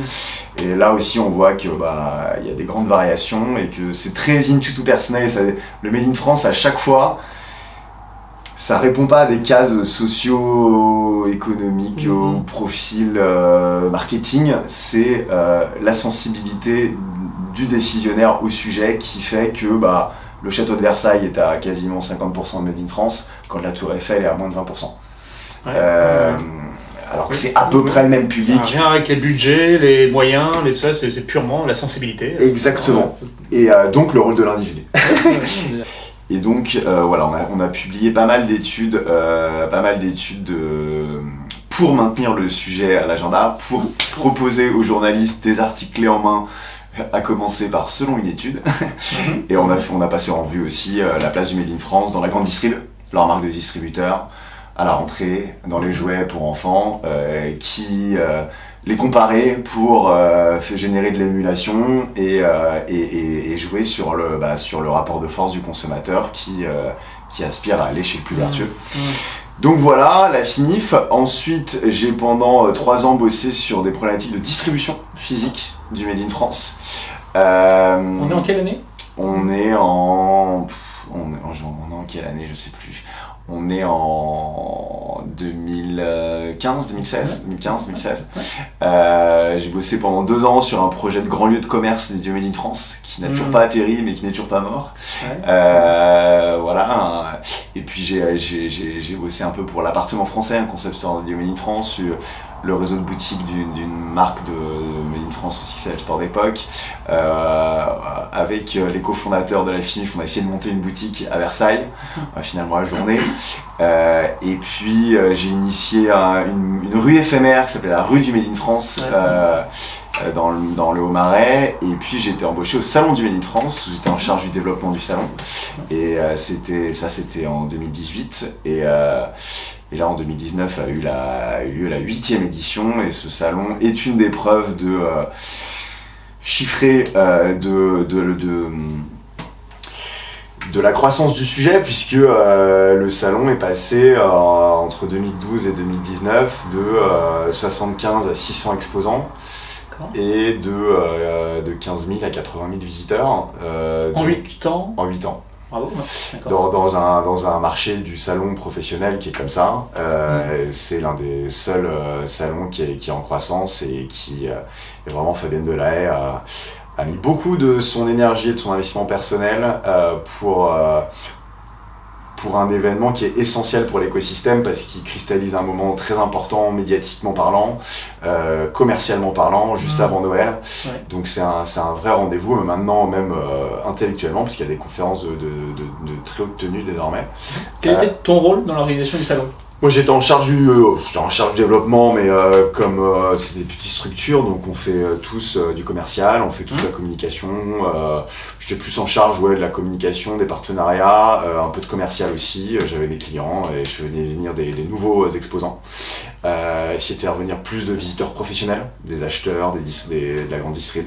Et là aussi on voit que y a des grandes variations et que c'est très into tout personnel. Le Made in France, à chaque fois, ça répond pas à des cases socio-économiques au profil marketing, c'est la sensibilité du décisionnaire au sujet qui fait que le château de Versailles est à quasiment 50% de Made in France, quand la Tour Eiffel est à moins de 20%. Ouais. alors que c'est à peu près le même public. Rien avec les budgets, les moyens, ça, c'est purement la sensibilité. Exactement. Et donc le rôle de l'individu. Et donc voilà, on a publié pas mal d'études pour maintenir le sujet à l'agenda, pour proposer aux journalistes des articles clés en main, à commencer par selon une étude. Et on a passé en revue aussi la place du Made in France dans la grande distrib, leur marque de distributeur, à la rentrée, dans les jouets pour enfants, qui les comparer pour générer de l'émulation et jouer sur le rapport de force du consommateur qui aspire à aller chez le plus vertueux. Donc voilà, la FIMIF. Ensuite, j'ai pendant 3 ans bossé sur des problématiques de distribution physique du Made in France. On est en quelle année ? On est en quelle année, je sais plus. On est en 2015-2016. J'ai bossé pendant 2 ans sur un projet de grand lieu de commerce dédié au Made in France, qui n'a toujours pas atterri, mais qui n'est toujours pas mort. Voilà. Et puis j'ai bossé un peu pour l'appartement français, un concept store dédié au Made in France, sur le réseau de boutiques d'une marque de Made in France aussi qui s'appelle Sport d'époque. Avec les cofondateurs de la FIMIF, on a essayé de monter une boutique à Versailles, finalement la journée. Et puis j'ai initié une rue éphémère qui s'appelait la rue du Made in France, dans le Haut-Marais. Et puis j'ai été embauché au salon du Made in France, où j'étais en charge du développement du salon. Et c'était en 2018. Et là, en 2019, a eu lieu la 8e édition, et ce salon est une des preuves chiffrées de la croissance du sujet, puisque le salon est passé entre 2012 et 2019 de 75 à 600 exposants. Et de 15 000 à 80 000 visiteurs. En 8 ans ? En 8 ans. Bravo, dans un marché du salon professionnel qui est comme ça. C'est l'un des seuls salons qui est en croissance, et qui est vraiment, Fabienne Delahaye a mis beaucoup de son énergie et de son investissement personnel pour un événement qui est essentiel pour l'écosystème, parce qu'il cristallise un moment très important médiatiquement parlant, commercialement parlant, juste avant Noël. Donc c'est un vrai rendez-vous, mais maintenant même intellectuellement, parce qu'il y a des conférences de très haute tenue désormais. Quel était ton rôle dans l'organisation du salon ? Moi j'étais en charge du développement, mais comme c'est des petites structures, donc on fait tous du commercial, on fait tous la communication. J'étais plus en charge de la communication, des partenariats, un peu de commercial aussi. J'avais des clients et je faisais venir des nouveaux exposants. Essayer de faire venir plus de visiteurs professionnels, des acheteurs, de la grande distrib.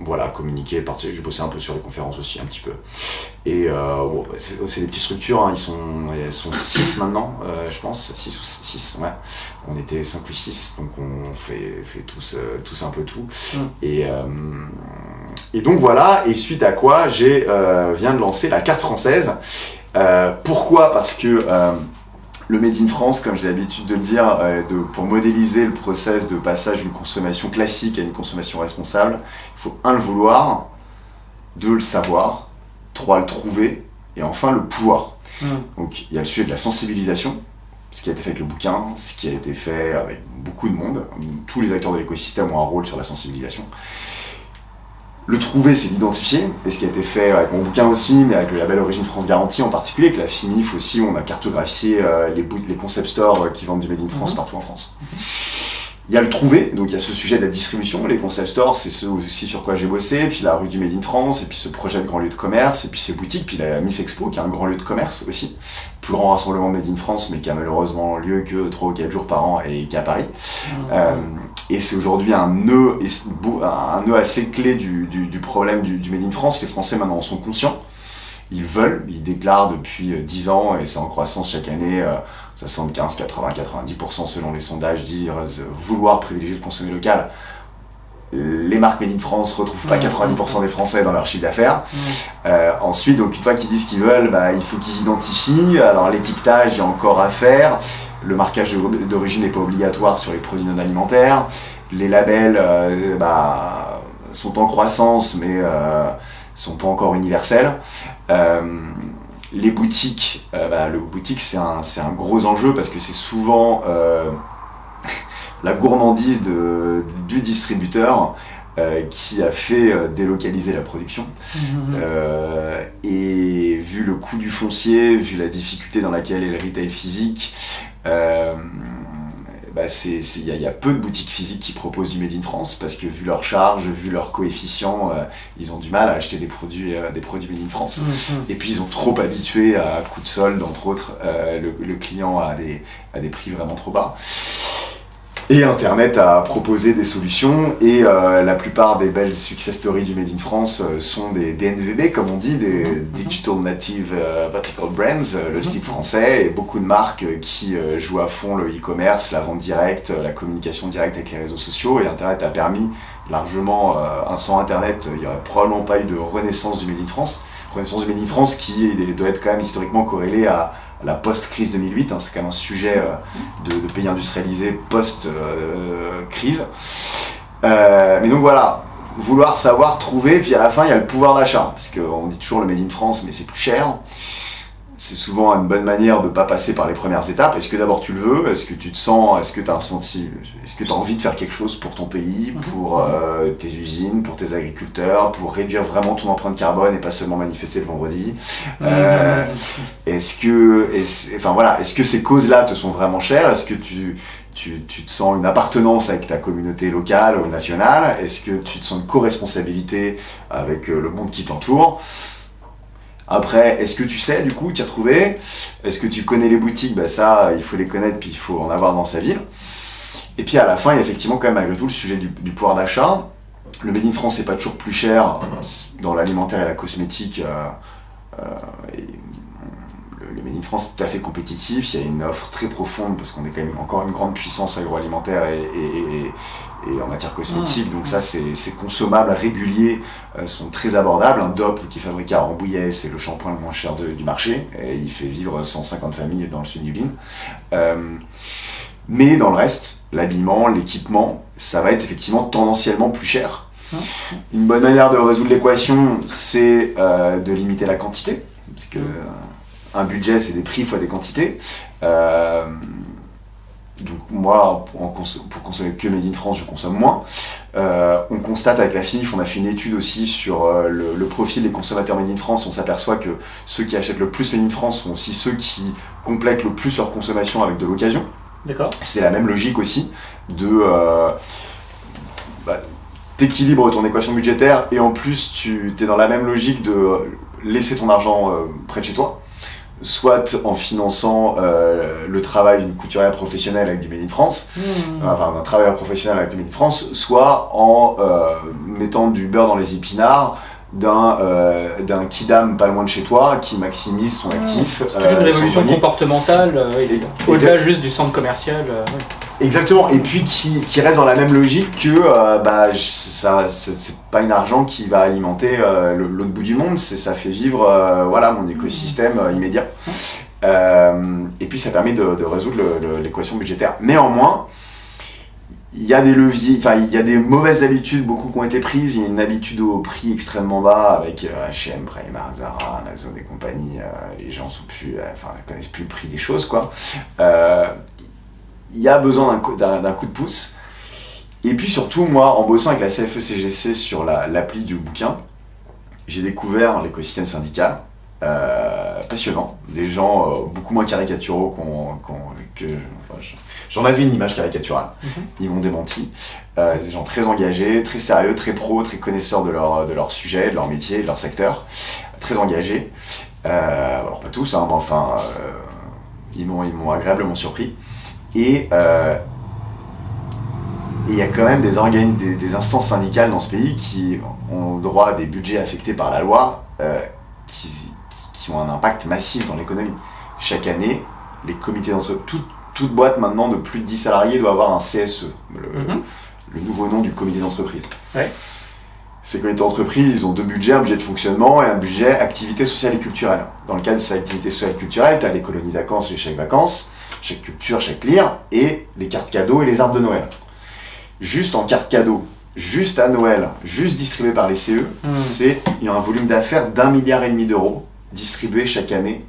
Voilà, communiquer, j'ai bossé un peu sur les conférences aussi un petit peu. Et c'est des petites structures, hein, elles sont 6 maintenant, je pense, 6 ou 6, ouais. On était 5 ou 6, donc on fait tous un peu tout. Et donc voilà, et suite à quoi viens de lancer la carte française. Pourquoi ? Parce que le Made in France, comme j'ai l'habitude de le dire, pour modéliser le process de passage d'une consommation classique à une consommation responsable, il faut 1, le vouloir, 2, le savoir, 3, le trouver, et enfin le pouvoir. Donc il y a le sujet de la sensibilisation, ce qui a été fait avec le bouquin, ce qui a été fait avec beaucoup de monde. Tous les acteurs de l'écosystème ont un rôle sur la sensibilisation. Le trouver, c'est l'identifier, et ce qui a été fait avec mon bouquin aussi, mais avec le label Origine France Garantie en particulier, avec la FIMIF aussi, où on a cartographié les concept stores qui vendent du Made in France partout en France. Il y a le trouver, donc il y a ce sujet de la distribution, les concept stores, c'est ce aussi sur quoi j'ai bossé, puis la rue du Made in France, et puis ce projet de grand lieu de commerce, et puis ces boutiques, puis la MIF Expo, qui est un grand lieu de commerce aussi, plus grand rassemblement de Made in France, mais qui a malheureusement lieu que 3 ou 4 jours par an, et qui est à Paris. Et c'est aujourd'hui un nœud assez clé du problème du Made in France. Les Français maintenant en sont conscients. Ils déclarent depuis 10 ans, et c'est en croissance chaque année, 75, 80, 90% selon les sondages, vouloir privilégier le consommer local. Les marques Made in France ne retrouvent pas 90% des Français dans leur chiffre d'affaires. Ensuite, donc une fois qu'ils disent ce qu'ils veulent, il faut qu'ils identifient. Alors l'étiquetage, il y a encore à faire. Le marquage d'origine n'est pas obligatoire sur les produits non alimentaires. Les labels sont en croissance, mais sont pas encore universels. Les boutiques, le boutique c'est un gros enjeu parce que c'est souvent la gourmandise du distributeur qui a fait délocaliser la production. Et vu le coût du foncier, vu la difficulté dans laquelle est le retail physique, il y a peu de boutiques physiques qui proposent du Made in France parce que vu leurs charges, vu leurs coefficients, ils ont du mal à acheter des produits Made in France. Et puis ils ont trop habitué à coup de solde, entre autres, le client à des prix vraiment trop bas. Et Internet a proposé des solutions et la plupart des belles success stories du Made in France sont des DNVB, comme on dit, des Digital Native Vertical Brands, le slip français, et beaucoup de marques qui jouent à fond le e-commerce, la vente directe, la communication directe avec les réseaux sociaux. Et Internet a permis largement, sans Internet, il n'y aurait probablement pas eu de renaissance du Made in France. Renaissance du Made in France qui doit être quand même historiquement corrélée à la post-crise 2008, c'est quand même un sujet de pays industrialisés post-crise. Mais donc voilà, vouloir savoir trouver, puis à la fin il y a le pouvoir d'achat, parce qu'on dit toujours le Made in France, mais c'est plus cher. C'est souvent une bonne manière de ne pas passer par les premières étapes. Est-ce que d'abord tu le veux? Est-ce que tu te sens? Est-ce que tu as est-ce que tu as envie de faire quelque chose pour ton pays, pour tes usines, pour tes agriculteurs, pour réduire vraiment ton empreinte carbone et pas seulement manifester le vendredi? Est-ce que ces causes-là te sont vraiment chères? Est-ce que tu te sens une appartenance avec ta communauté locale ou nationale? Est-ce que tu te sens une co-responsabilité avec le monde qui t'entoure? Après, est-ce que tu sais, du coup, t'y retrouver? Est-ce que tu connais les boutiques? Ça, il faut les connaître, puis il faut en avoir dans sa ville. Et puis à la fin, il y a effectivement quand même malgré tout le sujet du pouvoir d'achat. Le Made in France n'est pas toujours plus cher dans l'alimentaire et la cosmétique. Le Made in France est tout à fait compétitif, il y a une offre très profonde parce qu'on est quand même encore une grande puissance agroalimentaire et en matière cosmétique, donc ça ces consommables réguliers sont très abordables. Un DOP qui est fabriqué à Rambouillet, c'est le shampoing le moins cher du marché, et il fait vivre 150 familles dans le sud Yvelines. Mais dans le reste, l'habillement, l'équipement, ça va être effectivement tendanciellement plus cher. Une bonne manière de résoudre l'équation, c'est de limiter la quantité, parce que un budget, c'est des prix fois des quantités. Donc moi, pour consommer que Made in France, je consomme moins. On constate avec la FIMIF, on a fait une étude aussi sur le profil des consommateurs Made in France. On s'aperçoit que ceux qui achètent le plus Made in France sont aussi ceux qui complètent le plus leur consommation avec de l'occasion. D'accord. C'est la même logique aussi de t'équilibres ton équation budgétaire et en plus tu es dans la même logique de laisser ton argent près de chez toi. Soit en finançant le travail d'une couturière professionnelle avec du Made in France, enfin d'un travailleur professionnel avec du Made in France, soit en mettant du beurre dans les épinards d'un kidam pas loin de chez toi qui maximise son actif. C'est une révolution comportementale, au-delà juste du centre commercial. Exactement, et puis qui reste dans la même logique que c'est pas un argent qui va alimenter l'autre bout du monde, ça fait vivre mon écosystème immédiat. Et puis ça permet de résoudre l'équation budgétaire. Néanmoins, il y a des leviers, il y a des mauvaises habitudes, beaucoup qui ont été prises. Il y a une habitude au prix extrêmement bas avec H&M, Primark, Zara, Amazon et compagnie. Les gens connaissent plus le prix des choses, quoi. Il y a besoin d'un coup de pouce. Et puis surtout, moi, en bossant avec la CFE-CGC sur l'appli du bouquin, j'ai découvert l'écosystème syndical, passionnant. Des gens beaucoup moins caricaturaux que j'en avais une image caricaturale. Ils m'ont démenti. Des gens très engagés, très sérieux, très pros, très connaisseurs de leur sujet, de leur métier, de leur secteur. Très engagés. Alors pas tous, mais enfin, ils m'ont agréablement surpris. Et il y a quand même des instances syndicales dans ce pays qui ont droit à des budgets affectés par la loi qui ont un impact massif dans l'économie. Chaque année, les comités d'entreprise, toute boîte maintenant de plus de 10 salariés doit avoir un CSE, le nouveau nom du comité d'entreprise. Ouais. Ces comités d'entreprise, ils ont deux budgets, un budget de fonctionnement et un budget activité sociale et culturelle. Dans le cadre de ces activités sociales et culturelles, tu as les colonies de vacances, les chèques vacances, chèque culture, chèque lire, et les cartes cadeaux et les arbres de Noël. Juste en cartes cadeaux, juste à Noël, juste distribué par les CE, il y a un volume d'affaires d'1,5 milliard d'euros distribués chaque année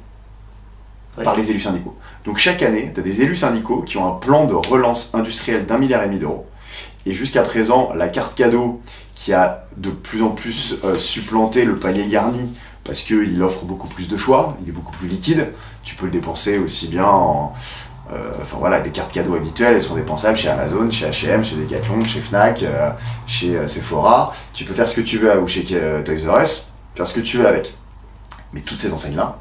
par les élus syndicaux. Donc chaque année, tu as des élus syndicaux qui ont un plan de relance industrielle d'1,5 milliard d'euros. Et jusqu'à présent, la carte cadeau qui a de plus en plus supplanté le panier garni parce qu'il offre beaucoup plus de choix, il est beaucoup plus liquide. Tu peux le dépenser aussi bien en... Enfin voilà, les cartes cadeaux habituelles, elles sont dépensables chez Amazon, chez H&M, chez Decathlon, chez Fnac, chez Sephora. Tu peux faire ce que tu veux, ou chez Toys R Us, faire ce que tu veux avec. Mais toutes ces enseignes-là,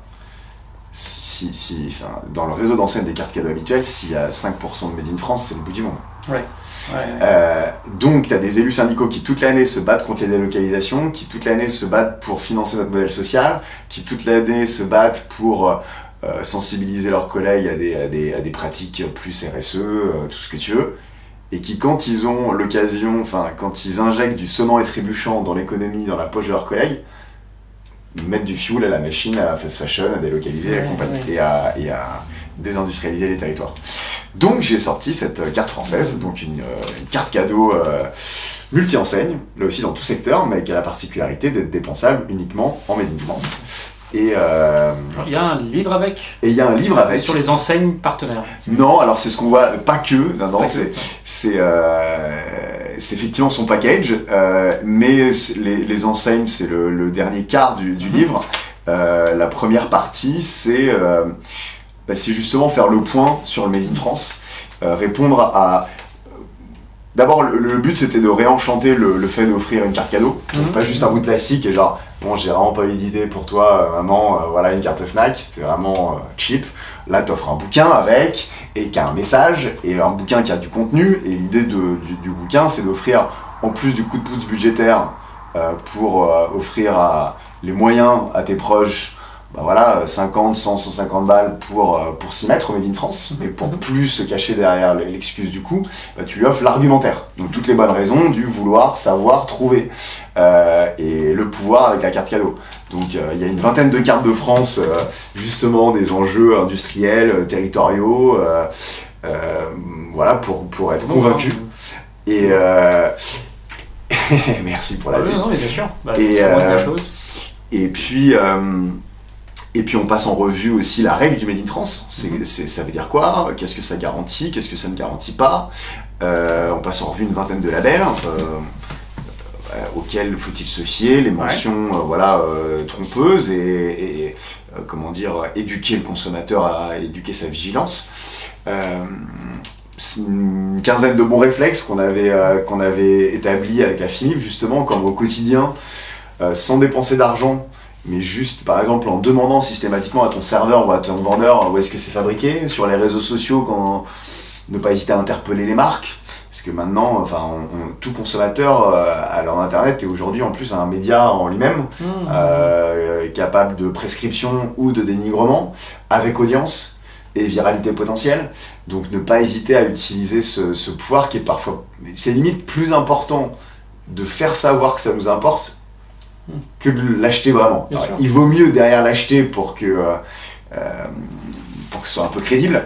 enfin, dans le réseau d'enseignes des cartes cadeaux habituelles, s'il y a 5% de Made in France, c'est le bout du monde. Ouais. Donc tu as des élus syndicaux qui toute l'année se battent contre les délocalisations, qui toute l'année se battent pour financer notre modèle social, qui toute l'année se battent pour sensibiliser leurs collègues à des pratiques plus RSE, tout ce que tu veux, et qui quand ils ont l'occasion, enfin quand ils injectent du sonnant et trébuchant dans l'économie, dans la poche de leurs collègues, mettre du fuel à la machine, à fast fashion, à délocaliser la compagnie et à désindustrialiser les territoires. Donc j'ai sorti cette carte française, donc une carte cadeau multi-enseigne, là aussi dans tout secteur, mais qui a la particularité d'être dépensable uniquement en Made in France. Et il y a un livre avec. Et il y a un livre avec. Sur les enseignes partenaires. Non, alors c'est ce qu'on voit, pas que, non, pas c'est effectivement son package, mais les enseignes, c'est le dernier quart du livre. La première partie, c'est justement faire le point sur le Made in France, répondre à... D'abord, le but, c'était de réenchanter le fait d'offrir une carte cadeau. Pas juste un bout de plastique et genre, bon, j'ai vraiment pas eu d'idée pour toi, maman, voilà une carte Fnac, c'est vraiment cheap. Là, t'offres un bouquin avec, et qui a un message, et un bouquin qui a du contenu. Et l'idée du bouquin, c'est d'offrir, en plus du coup de pouce budgétaire, pour offrir les moyens à tes proches, 50, 100, 150 balles pour s'y mettre au Made in France, mais pour plus se cacher derrière l'excuse du coût, tu lui offres l'argumentaire. Donc toutes les bonnes raisons du vouloir, savoir, trouver. Et le pouvoir avec la carte cadeau. Donc il y a une vingtaine de cartes de France, justement des enjeux industriels, territoriaux, pour être convaincu. Et merci pour la vie. Non, mais bien sûr. C'est la chose. Et puis on passe en revue aussi la règle du Made in France. Ça veut dire quoi? Qu'est-ce que ça garantit? Qu'est-ce que ça ne garantit pas? On passe en revue une vingtaine de labels auxquels faut-il se fier, les mentions trompeuses et éduquer le consommateur à éduquer sa vigilance. Une quinzaine de bons réflexes qu'on avait établis avec la FIMIP justement, comme au quotidien, sans dépenser d'argent, mais juste par exemple en demandant systématiquement à ton serveur ou à ton vendeur où est-ce que c'est fabriqué, sur les réseaux sociaux, ne pas hésiter à interpeller les marques, parce que maintenant tout consommateur à leur internet est aujourd'hui en plus un média en lui-même, capable de prescription ou de dénigrement, avec audience et viralité potentielle. Donc ne pas hésiter à utiliser ce pouvoir qui est parfois, c'est limite plus important de faire savoir que ça nous importe que de l'acheter vraiment. Alors, il vaut mieux derrière l'acheter pour que ce soit un peu crédible,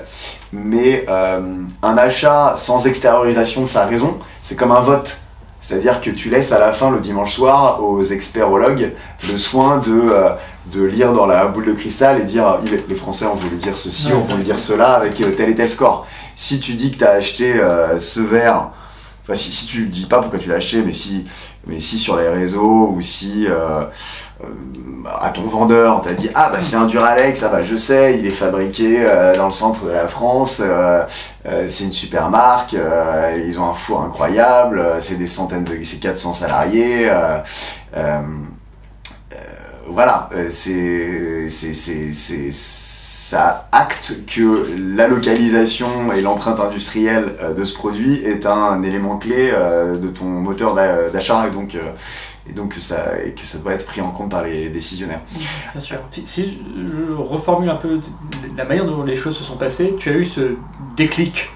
mais un achat sans extériorisation de sa raison, c'est comme un vote. C'est-à-dire que tu laisses à la fin, le dimanche soir, aux expertologues le soin de lire dans la boule de cristal et dire les Français ont voulu dire ceci, ont voulu dire cela avec tel et tel score. Si tu dis que tu as acheté ce verre, enfin si tu ne dis pas pourquoi tu l'as acheté, mais si sur les réseaux ou si à ton vendeur t'as dit c'est un Duralex, je sais, il est fabriqué dans le centre de la France, c'est une super marque, ils ont un four incroyable, c'est c'est 400 salariés, ça acte que la localisation et l'empreinte industrielle de ce produit est un élément clé de ton moteur d'achat et donc que ça doit être pris en compte par les décisionnaires. Bien sûr. Si je reformule un peu la manière dont les choses se sont passées, tu as eu ce déclic,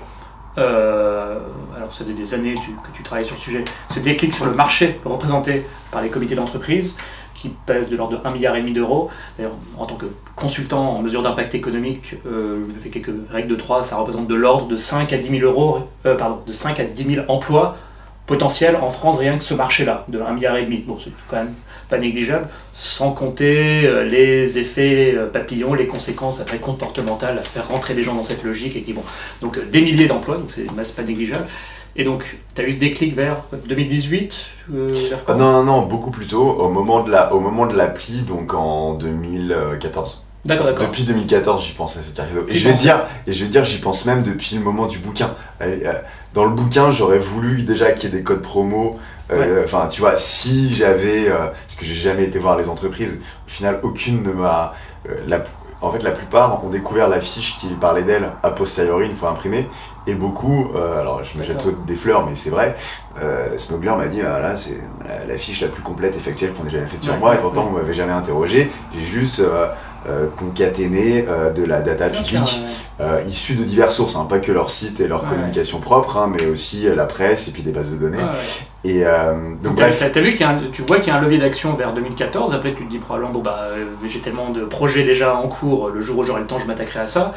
alors ça fait des années que tu travailles sur le sujet, ce déclic sur le marché représenté par les comités d'entreprise, qui pèse de l'ordre de 1,5 milliard d'euros. D'ailleurs, en tant que consultant en mesure d'impact économique, je fais quelques règles de 3, ça représente de l'ordre de 5 à 10 000 emplois potentiel en France, rien que ce marché-là, de 1,5 milliard. Bon, c'est quand même pas négligeable, sans compter les effets papillons, les conséquences après comportementales à faire rentrer les gens dans cette logique. Et qui, bon, donc des milliers d'emplois, donc c'est une masse pas négligeable. Et donc, tu as eu ce déclic vers 2018 vers Non, beaucoup plus tôt, au moment de l'appli, donc en 2014. D'accord. Depuis 2014, j'y pensais, c'était arrivé. Et je vais dire, j'y pense même depuis le moment du bouquin. Dans le bouquin, j'aurais voulu déjà qu'il y ait des codes promo. Enfin, tu vois, si j'avais... parce que j'ai jamais été voir les entreprises, au final, aucune ne m'a... En fait, la plupart ont découvert la fiche qui parlait d'elle a posteriori, une fois imprimée. Et beaucoup, alors je me jette des fleurs, mais c'est vrai, Smuggler m'a dit, là, c'est la fiche la plus complète et factuelle qu'on ait jamais faite sur moi, et pourtant, on m'avait jamais interrogé. J'ai juste concaténé de la data publique issue de diverses sources, hein, pas que leur site et leur communication propre, hein, mais aussi la presse et puis des bases de données. Et donc bref. T'as vu tu vois qu'il y a un levier d'action vers 2014, après tu te dis probablement, j'ai tellement de projets déjà en cours, le jour où j'aurai le temps, je m'attaquerai à ça.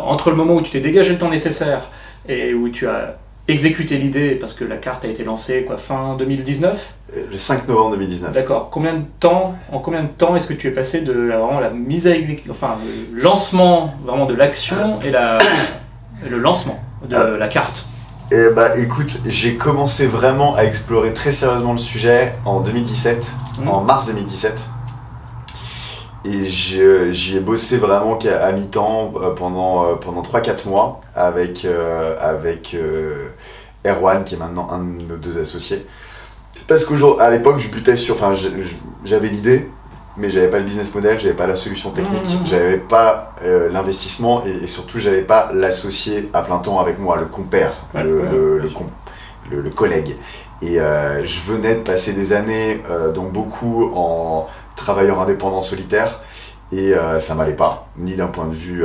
Entre le moment où tu t'es dégagé le temps nécessaire et où tu as exécuté l'idée, parce que la carte a été lancée fin 2019 ? Le 5 novembre 2019. D'accord. En combien de temps est-ce que tu es passé de vraiment la mise à exécution, enfin le lancement vraiment de l'action et le lancement de la carte ? Écoute, j'ai commencé vraiment à explorer très sérieusement le sujet en 2017, en mars 2017. Et j'y ai bossé vraiment à mi-temps pendant 3-4 mois avec Erwan, qui est maintenant un de nos deux associés. Parce qu'à l'époque, je butais j'avais l'idée, mais j'avais pas le business model, j'avais pas la solution technique, j'avais pas l'investissement et surtout j'avais pas l'associé à plein temps avec moi, le compère, le collègue. Et je venais de passer des années, donc beaucoup en travailleur indépendant solitaire, et ça m'allait pas, ni d'un point de vue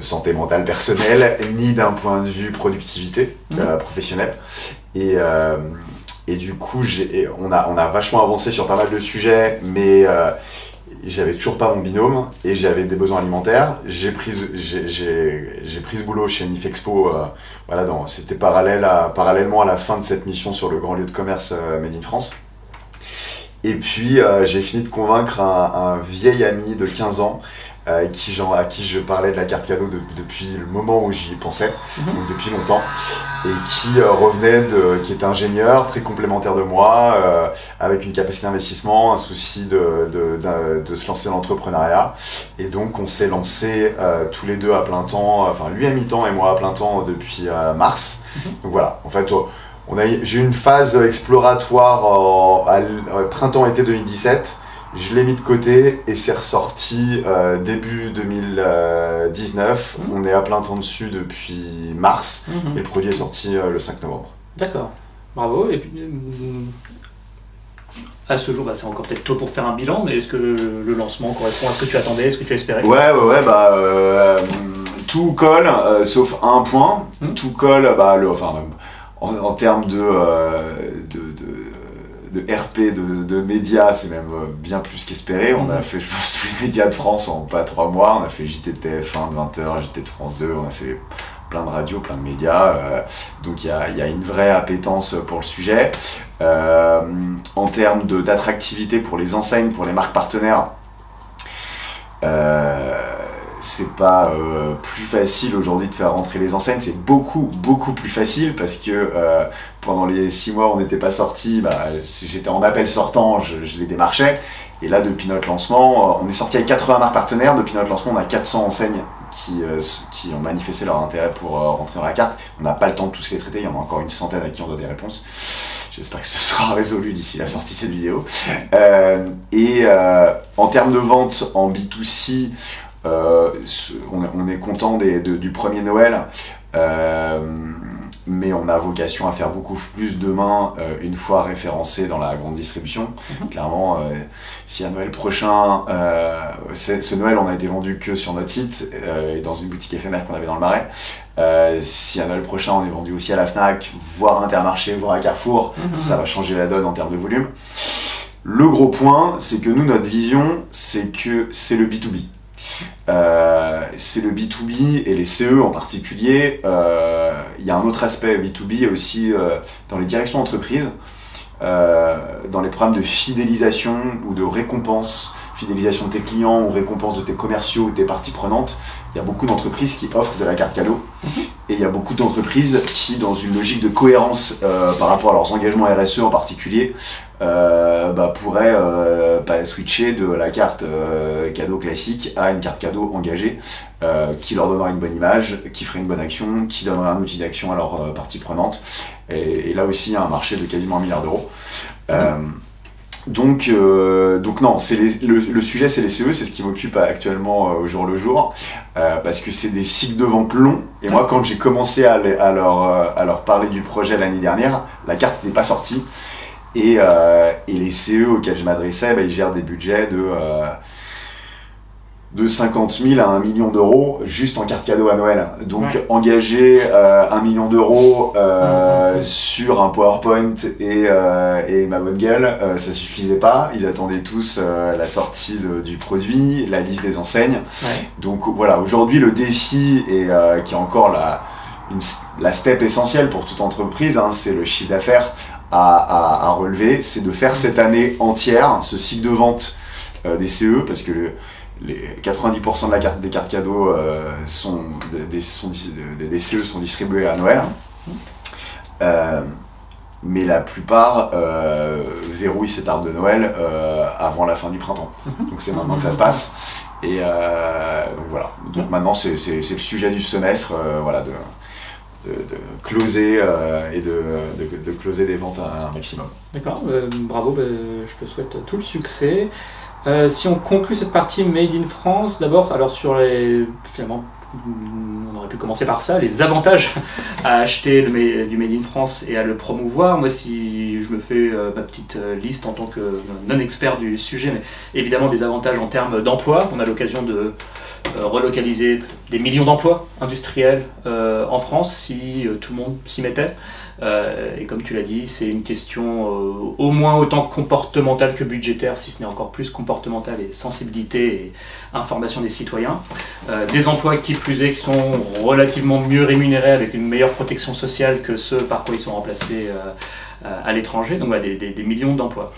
santé mentale personnelle, ni d'un point de vue productivité professionnelle. Et du coup, on a vachement avancé sur pas mal de sujets, mais j'avais toujours pas mon binôme et j'avais des besoins alimentaires. J'ai pris ce boulot chez Nifexpo. C'était parallèlement à la fin de cette mission sur le grand lieu de commerce Made in France. Et puis j'ai fini de convaincre un vieil ami de 15 ans à qui je parlais de la carte cadeau depuis le moment où j'y pensais, donc depuis longtemps, et qui était ingénieur, très complémentaire de moi, avec une capacité d'investissement, un souci de se lancer dans l'entrepreneuriat. Et donc on s'est lancé tous les deux à plein temps, enfin lui à mi-temps et moi à plein temps depuis mars. Donc voilà, en fait j'ai eu une phase exploratoire printemps-été 2017. Je l'ai mis de côté et c'est ressorti début 2019. On est à plein temps dessus depuis mars et le produit est sorti le 5 novembre. D'accord, bravo. Et puis, à ce jour, c'est encore peut-être tôt pour faire un bilan, mais est-ce que le lancement correspond à ce que tu attendais, ce que tu espérais ? Tout colle, sauf un point. Tout colle, en termes de RP, de médias, c'est même bien plus qu'espéré. On a fait, je pense, tous les médias de France en pas 3 mois. On a fait JT de TF1 de 20h, JT de France 2, on a fait plein de radios, plein de médias. Donc il y a une vraie appétence pour le sujet. En termes d'attractivité pour les enseignes, pour les marques partenaires, c'est pas plus facile aujourd'hui de faire rentrer les enseignes, c'est beaucoup plus facile parce que pendant les 6 mois où on n'était pas sorti, si j'étais en appel sortant, je les démarchais. Et là, depuis notre lancement, on est sorti avec 80 marques partenaires. Depuis notre lancement, on a 400 enseignes qui ont manifesté leur intérêt pour rentrer dans la carte. On n'a pas le temps de tous les traiter, il y en a encore une centaine à qui on doit des réponses. J'espère que ce sera résolu d'ici la sortie de cette vidéo. En termes de vente en B2C, on est content du premier Noël, mais on a vocation à faire beaucoup plus demain une fois référencé dans la grande distribution. Clairement, si à Noël prochain, ce Noël on a été vendu que sur notre site et dans une boutique éphémère qu'on avait dans le Marais, si à Noël prochain on est vendu aussi à la Fnac, voire à Intermarché, voire à Carrefour, ça va changer la donne en termes de volume. Le gros point, c'est que nous, notre vision, c'est que c'est le B2B. C'est le B2B et les CE en particulier il y a un autre aspect B2B aussi dans les directions d'entreprise, dans les programmes de fidélisation ou de récompense, fidélisation de tes clients ou récompense de tes commerciaux ou de tes parties prenantes. Il y a beaucoup d'entreprises qui offrent de la carte cadeau et il y a beaucoup d'entreprises qui, dans une logique de cohérence par rapport à leurs engagements RSE en particulier, pourraient switcher de la carte cadeau classique à une carte cadeau engagée qui leur donnera une bonne image, qui ferait une bonne action, qui donnera un outil d'action à leurs parties prenantes. Et là aussi, il y a un marché de quasiment 1 milliard d'euros. Donc non, le sujet c'est les CE, c'est ce qui m'occupe actuellement au jour le jour, parce que c'est des cycles de vente longs. Et moi, quand j'ai commencé à leur parler du projet l'année dernière, la carte n'était pas sortie. Et les CE auxquels je m'adressais, ils gèrent des budgets de 50 000 à 1 million d'euros juste en carte cadeau à Noël. Donc engager 1 million d'euros sur un PowerPoint et ma bonne gueule, ça suffisait pas. Ils attendaient tous la sortie du produit, la liste des enseignes. Donc voilà, aujourd'hui le défi, qui est encore la step essentielle pour toute entreprise, c'est le chiffre d'affaires à relever, c'est de faire cette année entière ce cycle de vente des CE, parce que les 90% des cartes cadeaux des CE sont distribués à Noël, mais la plupart verrouillent cette arbre de Noël avant la fin du printemps. Donc c'est maintenant que ça se passe. Et donc voilà. Donc maintenant c'est le sujet du semestre, de closer et de closer des ventes à un maximum. D'accord, bravo, je te souhaite tout le succès. Si on conclut cette partie Made in France, d'abord, alors finalement, on aurait pu commencer par ça, les avantages à acheter du Made in France et à le promouvoir. Moi, si je me fais ma petite liste en tant que non-expert du sujet, mais évidemment des avantages en termes d'emploi, on a l'occasion de relocaliser des millions d'emplois industriels en France si tout le monde s'y mettait. Et comme tu l'as dit, c'est une question au moins autant comportementale que budgétaire, si ce n'est encore plus comportementale, et sensibilité et information des citoyens. Des emplois qui plus est, qui sont relativement mieux rémunérés avec une meilleure protection sociale que ceux par quoi ils sont remplacés à l'étranger. Donc voilà, des millions d'emplois.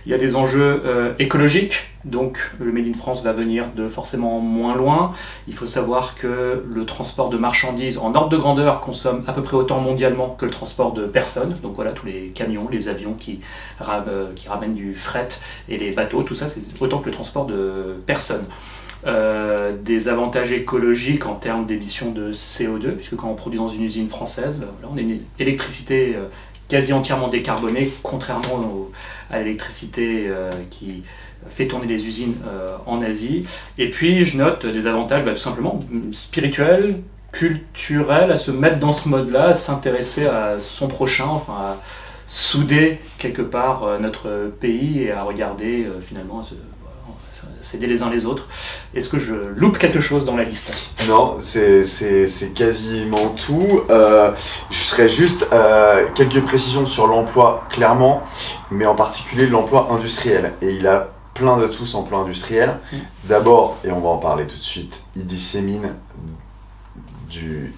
Il y a des enjeux écologiques, donc le Made in France va venir de forcément moins loin. Il faut savoir que le transport de marchandises en ordre de grandeur consomme à peu près autant mondialement que le transport de personnes. Donc voilà, tous les camions, les avions qui ramènent du fret et les bateaux, tout ça c'est autant que le transport de personnes. Des avantages écologiques en termes d'émissions de CO2, puisque quand on produit dans une usine française, on a une électricité quasi entièrement décarbonée, contrairement à l'électricité qui fait tourner les usines en Asie. Et puis je note des avantages tout simplement spirituels, culturels, à se mettre dans ce mode-là, à s'intéresser à son prochain, enfin à souder quelque part notre pays et à regarder finalement s'aider les uns les autres. Est-ce que je loupe quelque chose dans la liste ? Non, c'est quasiment tout. Je ferai juste quelques précisions sur l'emploi, clairement, mais en particulier l'emploi industriel. Et il a plein d'atouts, cet emploi industriel. D'abord, et on va en parler tout de suite, il dissémine du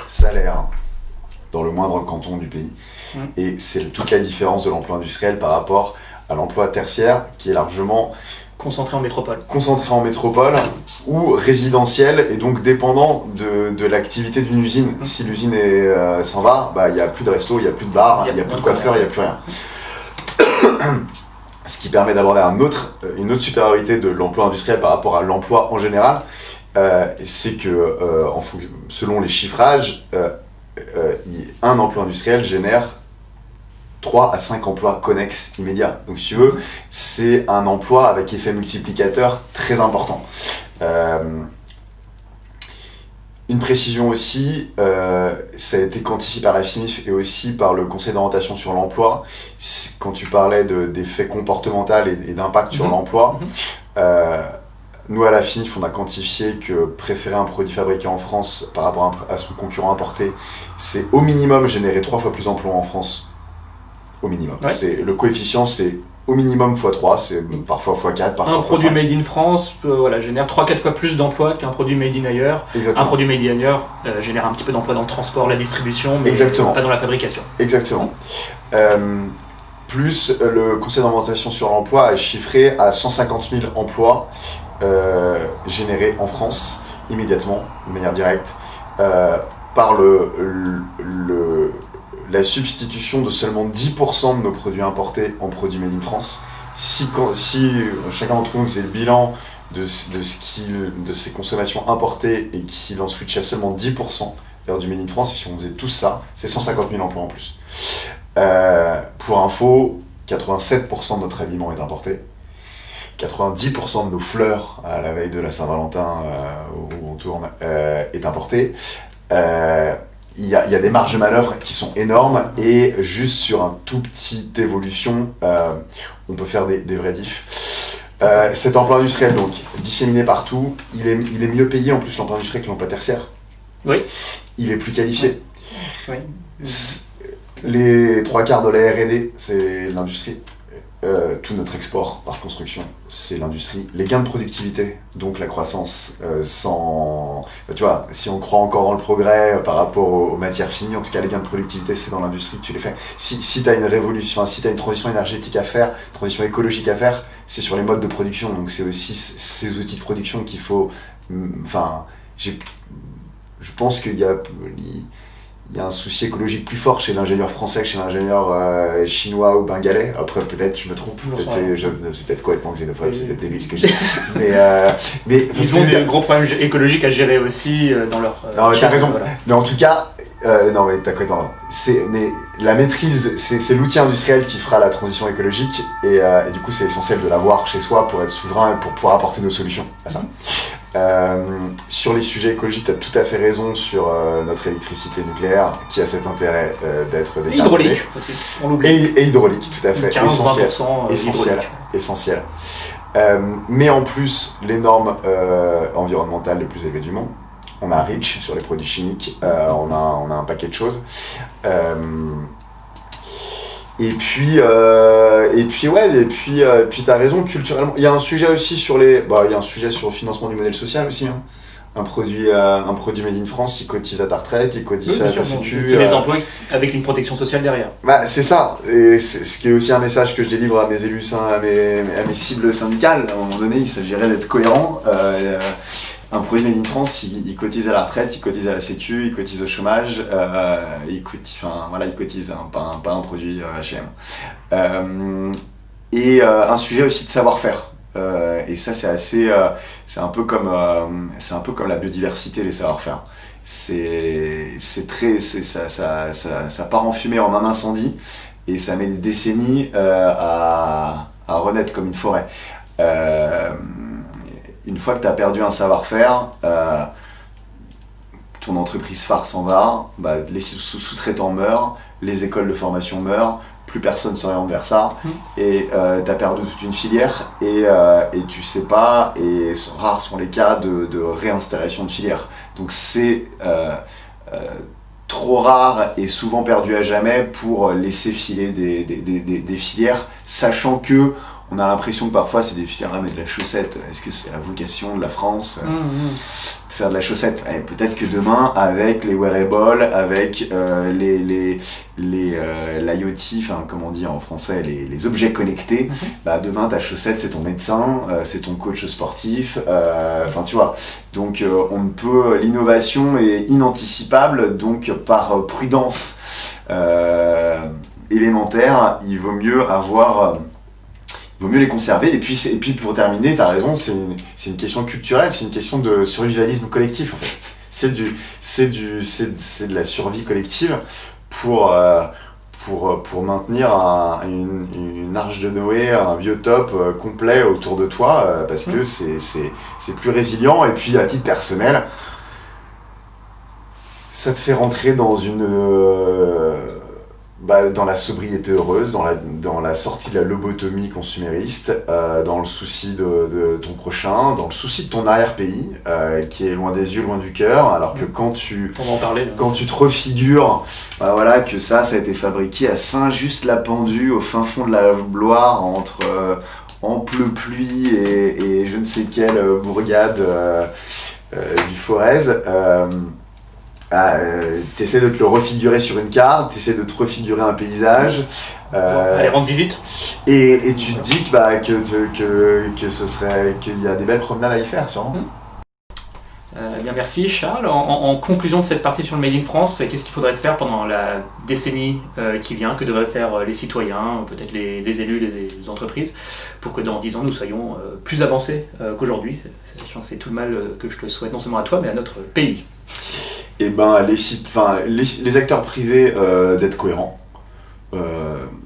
salaire dans le moindre canton du pays. Et c'est toute la différence de l'emploi industriel par rapport à l'emploi tertiaire, qui est largement concentré en métropole. Concentré en métropole ou résidentiel, et donc dépendant de l'activité d'une usine. Si l'usine s'en va, il n'y a plus de resto, il n'y a plus de bar, il n'y a plus de coiffeur, il n'y a plus rien. Ce qui permet d'aborder une autre supériorité de l'emploi industriel par rapport à l'emploi en général, c'est que selon les chiffrages, un emploi industriel génère 3 à 5 emplois connexes immédiats. Donc si tu veux, c'est un emploi avec effet multiplicateur très important. Une précision aussi, ça a été quantifié par la FIMIF et aussi par le Conseil d'orientation sur l'emploi. Quand tu parlais d'effets comportementaux et d'impact sur l'emploi, nous à la FIMIF, on a quantifié que préférer un produit fabriqué en France par rapport à son concurrent importé, c'est au minimum générer 3 fois plus d'emplois en France. Au minimum. Le coefficient, c'est au minimum x3, c'est parfois x4, parfois Un produit x5. made in France génère 3-4 fois plus d'emplois qu'un produit made in ailleurs. Exactement. Un produit made in ailleurs génère un petit peu d'emplois dans le transport, la distribution, mais Exactement. pas dans la fabrication. Exactement. Plus le Conseil d'orientation sur l'emploi a chiffré à 150 000 emplois générés en France immédiatement, de manière directe, par la substitution de seulement 10% de nos produits importés en produits made in France. Si chacun d'entre nous faisait le bilan de ses consommations importées et qu'il en switchait seulement 10% vers du made in France, et si on faisait tout ça, c'est 150 000 emplois en plus. Pour info, 87% de notre habillement est importé. 90% de nos fleurs à la veille de la Saint-Valentin où on tourne est importé. Il y a des marges de manœuvre qui sont énormes et juste sur un tout petit évolution, on peut faire des vrais diffs. Cet emploi industriel, donc, disséminé partout, il est mieux payé en plus l'emploi industriel que l'emploi tertiaire. Oui. Il est plus qualifié. Oui. Les 3/4 de la R&D, c'est l'industrie. Tout notre export par construction, c'est l'industrie. Les gains de productivité, donc la croissance, tu vois, si on croit encore dans le progrès par rapport aux matières finies, en tout cas les gains de productivité, c'est dans l'industrie que tu les fais. Si tu as une révolution, si tu as une transition énergétique à faire, une transition écologique à faire, c'est sur les modes de production. Donc c'est aussi ces outils de production qu'il faut... je pense qu'il y a un souci écologique plus fort chez l'ingénieur français que chez l'ingénieur chinois ou bengalais. Après, peut-être, je me trompe, c'est peut-être complètement xénophobe, c'est peut-être débile ce que je dis. mais ils ont des gros problèmes écologiques à gérer aussi dans leur... non, mais t'as raison. Voilà. Mais en tout cas, non, mais t'as complètement raison. Mais la maîtrise, c'est l'outil industriel qui fera la transition écologique et du coup, c'est essentiel de l'avoir chez soi pour être souverain et pour pouvoir apporter nos solutions à ça. Sur les sujets écologiques, tu as tout à fait raison sur notre électricité nucléaire qui a cet intérêt d'être décarbonée. Hydraulique aussi, on l'oublie. Et hydraulique, tout à fait. 15-20% essentiel. Mais en plus, les normes environnementales les plus élevées du monde. On a REACH sur les produits chimiques, on a un paquet de choses. Et puis t'as raison, culturellement, il y a un sujet aussi sur il y a un sujet sur le financement du modèle social aussi, hein. Un produit made in France, il cotise à ta retraite, il cotise à ta sécu. C'est des emplois avec une protection sociale derrière. C'est ça, et c'est ce qui est aussi un message que je délivre à mes élus, à mes cibles syndicales. À un moment donné, il s'agirait d'être cohérent. Un produit made in France, il cotise à la retraite, il cotise à la sécu, il cotise au chômage, il cotise, pas un produit H&M. Et un sujet aussi de savoir-faire. Et ça, c'est un peu comme la biodiversité, les savoir-faire. Ça part en fumée en un incendie et ça met des décennies à renaître comme une forêt. Une fois que tu as perdu un savoir-faire, ton entreprise phare s'en va, les sous-traitants meurent, les écoles de formation meurent, plus personne s'oriente vers ça, et tu as perdu toute une filière, et tu sais pas, et rares sont les cas de réinstallation de filière. Donc c'est trop rare et souvent perdu à jamais pour laisser filer des filières, sachant que on a l'impression que parfois c'est des filières mais de la chaussette. Est-ce que c'est la vocation de la France de faire de la chaussette? Peut-être que demain, avec les wearables, avec l'IoT, enfin comment dire en français, les objets connectés, demain ta chaussette c'est ton médecin, c'est ton coach sportif, tu vois. Donc l'innovation est inanticipable, donc par prudence élémentaire, il vaut mieux les conserver. Et puis pour terminer, tu as raison, c'est une question culturelle, c'est une question de survivalisme collectif en fait. C'est de la survie collective pour maintenir une arche de Noé, un biotope complet autour de toi, parce que c'est plus résilient. Et puis à titre personnel, ça te fait rentrer dans dans la sobriété heureuse, dans la sortie de la lobotomie consumériste, dans le souci de ton prochain, dans le souci de ton arrière-pays, qui est loin des yeux, loin du cœur, alors que quand tu te refigures, voilà, que ça a été fabriqué à Saint-Just-la-Pendue, au fin fond de la Loire, entre ample pluie et je ne sais quelle bourgade du Forez, t'essaies de te le refigurer sur une carte, t'essaies de te refigurer un paysage. Allez rendre visite. Et tu te dis que ce serait, qu'il y a des belles promenades à y faire, sûrement. Bien, merci Charles. En conclusion de cette partie sur le Made in France, qu'est-ce qu'il faudrait faire pendant la décennie qui vient, que devraient faire les citoyens, peut-être les élus, les entreprises, pour que dans 10 ans nous soyons plus avancés qu'aujourd'hui. C'est tout le mal que je te souhaite, non seulement à toi, mais à notre pays. Et les acteurs privés d'être cohérents.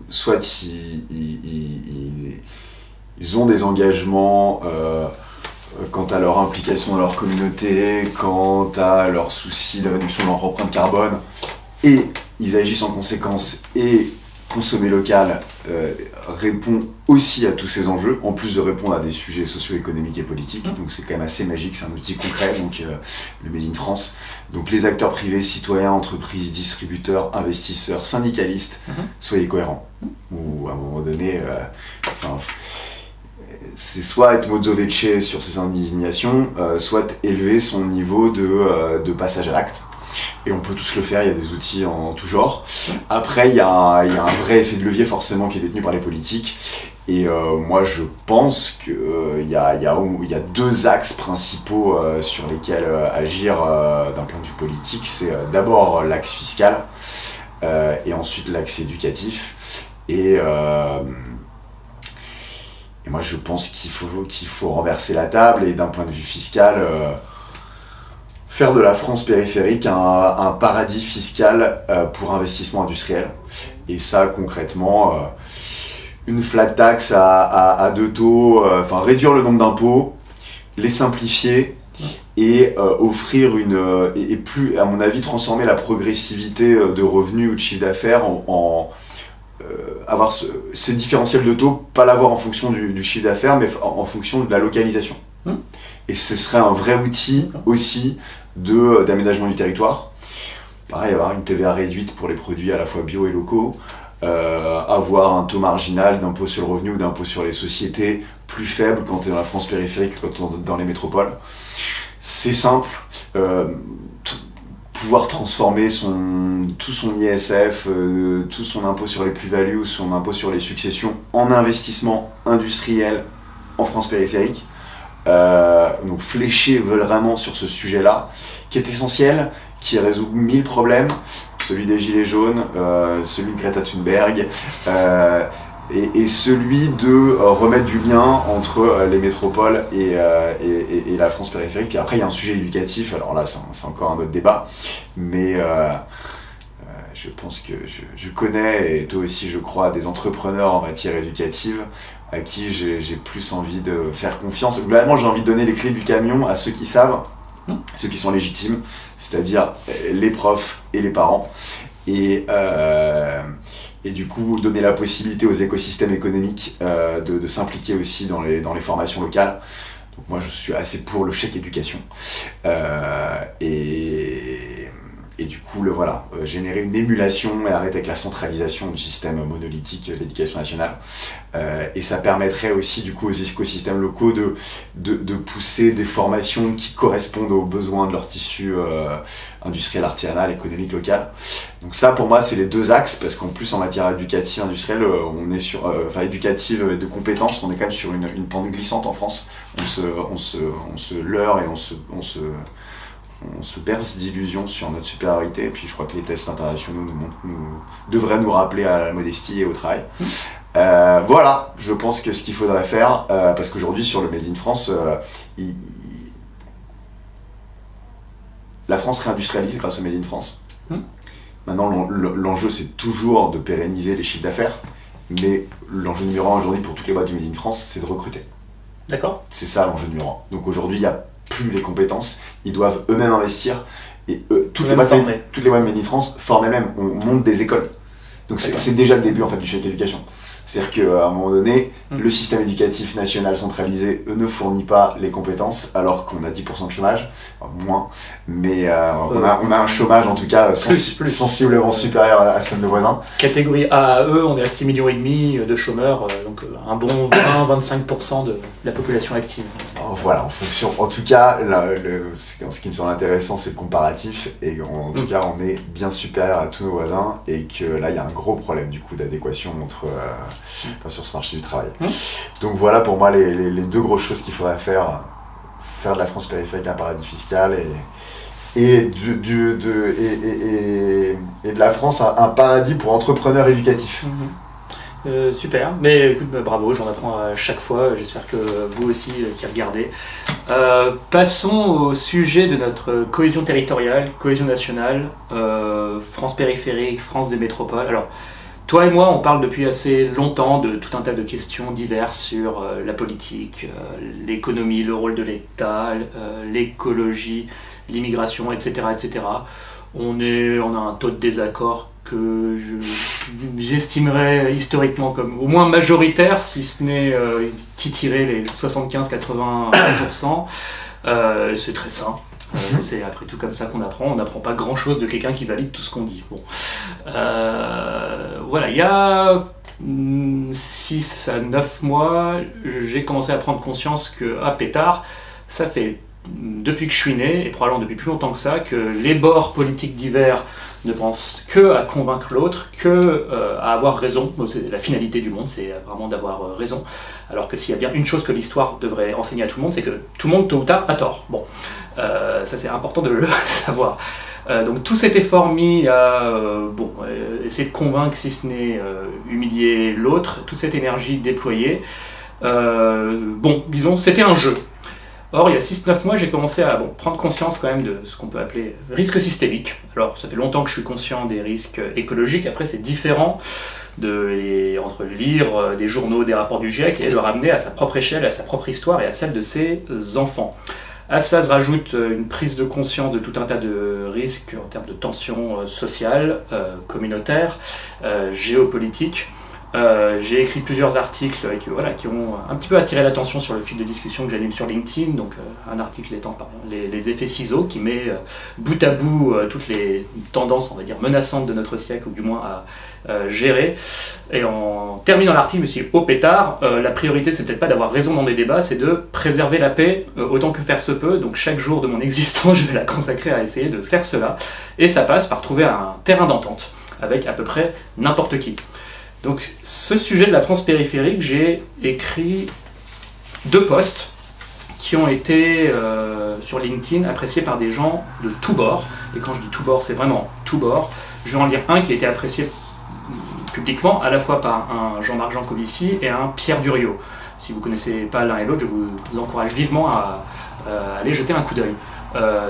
Soit ils ont des engagements quant à leur implication dans leur communauté, quant à leur souci de réduction de leur empreinte carbone, et ils agissent en conséquence, et consommer local répond aussi à tous ces enjeux, en plus de répondre à des sujets socio-économiques et politiques. Donc c'est quand même assez magique, c'est un outil concret, donc le Made in France. Donc les acteurs privés, citoyens, entreprises, distributeurs, investisseurs, syndicalistes, soyez cohérents. Ou à un moment donné, c'est soit être mozzo vecce sur ses indignations, soit élever son niveau de passage à l'acte. Et on peut tous le faire, il y a des outils en tout genre. Après, il y a un vrai effet de levier forcément qui est détenu par les politiques. Et moi, je pense qu'il y a 2 axes principaux sur lesquels agir d'un point de vue politique. C'est d'abord l'axe fiscal et ensuite l'axe éducatif. Et moi, je pense qu'il faut renverser la table et d'un point de vue fiscal, faire de la France périphérique un paradis fiscal pour investissement industriel. Et ça, concrètement, une flat tax à 2 taux, réduire le nombre d'impôts, les simplifier et offrir plus, à mon avis, transformer la progressivité de revenus ou de chiffre d'affaires avoir ce différentiel de taux, pas l'avoir en fonction du chiffre d'affaires, mais en fonction de la localisation. Et ce serait un vrai outil aussi d'aménagement du territoire. Pareil, avoir une TVA réduite pour les produits à la fois bio et locaux, avoir un taux marginal d'impôt sur le revenu ou d'impôt sur les sociétés plus faible quand tu es dans la France périphérique que quand tu es dans les métropoles. C'est simple. Pouvoir transformer tout son ISF, tout son impôt sur les plus-values, son impôt sur les successions en investissement industriel en France périphérique. Donc flécher vraiment sur ce sujet-là, qui est essentiel, qui résout 1000 problèmes, celui des gilets jaunes, celui de Greta Thunberg, et celui de remettre du lien entre les métropoles et la France périphérique. Puis après, il y a un sujet éducatif, alors là, c'est encore un autre débat, mais je pense que je connais, et toi aussi, je crois, des entrepreneurs en matière éducative à qui j'ai plus envie de faire confiance. Globalement, j'ai envie de donner les clés du camion à ceux qui savent, ceux qui sont légitimes, c'est-à-dire les profs et les parents. Et du coup, donner la possibilité aux écosystèmes économiques de s'impliquer aussi dans les formations locales. Donc moi, je suis assez pour le chèque éducation. Et du coup, générer une émulation et arrêter avec la centralisation du système monolithique de l'éducation nationale. Et ça permettrait aussi du coup aux écosystèmes locaux de pousser des formations qui correspondent aux besoins de leur tissu industriel, artisanal, économique, local. Donc ça, pour moi, c'est les 2 axes, parce qu'en plus, en matière éducative, industrielle, on est sur, éducative et de compétences, on est quand même sur une pente glissante en France. On se leurre et on se berce d'illusions sur notre supériorité, et puis je crois que les tests internationaux devraient nous rappeler à la modestie et au travail. Voilà, je pense que ce qu'il faudrait faire, parce qu'aujourd'hui sur le Made in France, la France réindustrialise grâce au Made in France. Maintenant, l'enjeu c'est toujours de pérenniser les chiffres d'affaires, mais l'enjeu numéro 1 aujourd'hui pour toutes les boîtes du Made in France, c'est de recruter. D'accord. C'est ça l'enjeu numéro 1. Donc aujourd'hui, il n'y a plus les compétences, ils doivent eux-mêmes investir, et toutes les boîtes Made in France forment elles-mêmes. On monte des écoles. Donc c'est déjà le début en fait du chèque éducation. C'est-à-dire qu'à un moment donné, le système éducatif national centralisé ne fournit pas les compétences, alors qu'on a 10% de chômage, enfin, moins, mais on a un chômage en tout cas sensiblement supérieur à ceux de nos voisins. Catégorie AAE, on est à 6,5 millions de chômeurs, donc un bon 20-25% de la population active. Voilà, en fonction. En tout cas, ce qui me semble intéressant, c'est le comparatif, et en tout cas, on est bien supérieur à tous nos voisins, et que là, il y a un gros problème du coup d'adéquation sur ce marché du travail. Donc voilà pour moi les deux grosses choses qu'il faudrait faire de la France périphérique un paradis fiscal et de la France un paradis pour entrepreneurs éducatifs. Super, mais écoute, bravo, j'en apprends à chaque fois, j'espère que vous aussi qui regardez. Passons au sujet de notre cohésion territoriale, cohésion nationale, France périphérique, France des métropoles. Alors, toi et moi, on parle depuis assez longtemps de tout un tas de questions diverses sur la politique, l'économie, le rôle de l'État, l'écologie, l'immigration, etc., etc. On a un taux de désaccord que j'estimerais historiquement comme au moins majoritaire, si ce n'est qui tirait les 75-80%. C'est très sain. C'est après tout comme ça qu'on apprend. On n'apprend pas grand-chose de quelqu'un qui valide tout ce qu'on dit. Bon. Voilà, il y a 6 à 9 mois, j'ai commencé à prendre conscience que, pétard, ça fait depuis que je suis né, et probablement depuis plus longtemps que ça, que les bords politiques divers ne pensent que à convaincre l'autre, que à avoir raison. C'est la finalité du monde, c'est vraiment d'avoir raison. Alors que s'il y a bien une chose que l'histoire devrait enseigner à tout le monde, c'est que tout le monde, tôt ou tard, a tort. Bon, ça c'est important de le savoir. Donc tout cet effort mis à essayer de convaincre, si ce n'est humilier l'autre, toute cette énergie déployée, disons, c'était un jeu. Or, il y a 6-9 mois, j'ai commencé à prendre conscience quand même de ce qu'on peut appeler risque systémique. Alors, ça fait longtemps que je suis conscient des risques écologiques. Après, c'est différent entre lire des journaux, des rapports du GIEC et le ramener à sa propre échelle, à sa propre histoire et à celle de ses enfants. À cela se rajoute une prise de conscience de tout un tas de risques en termes de tensions sociales, communautaires, géopolitiques. J'ai écrit plusieurs articles qui ont un petit peu attiré l'attention sur le fil de discussion que j'anime sur LinkedIn. Donc, un article étant par exemple, les effets ciseaux, qui met bout à bout toutes les tendances, on va dire, menaçantes de notre siècle, ou du moins à gérer. Et en terminant l'article, je me suis dit, pétard, la priorité, c'est peut-être pas d'avoir raison dans des débats, c'est de préserver la paix autant que faire se peut. Donc, chaque jour de mon existence, je vais la consacrer à essayer de faire cela. Et ça passe par trouver un terrain d'entente avec à peu près n'importe qui. Donc, ce sujet de la France périphérique, j'ai écrit 2 posts qui ont été sur LinkedIn appréciés par des gens de tous bords. Et quand je dis tous bords, c'est vraiment tous bords. Je vais en lire un qui a été apprécié publiquement, à la fois par un Jean-Marc Jancovici et un Pierre Duriot. Si vous ne connaissez pas l'un et l'autre, je vous encourage vivement à aller jeter un coup d'œil.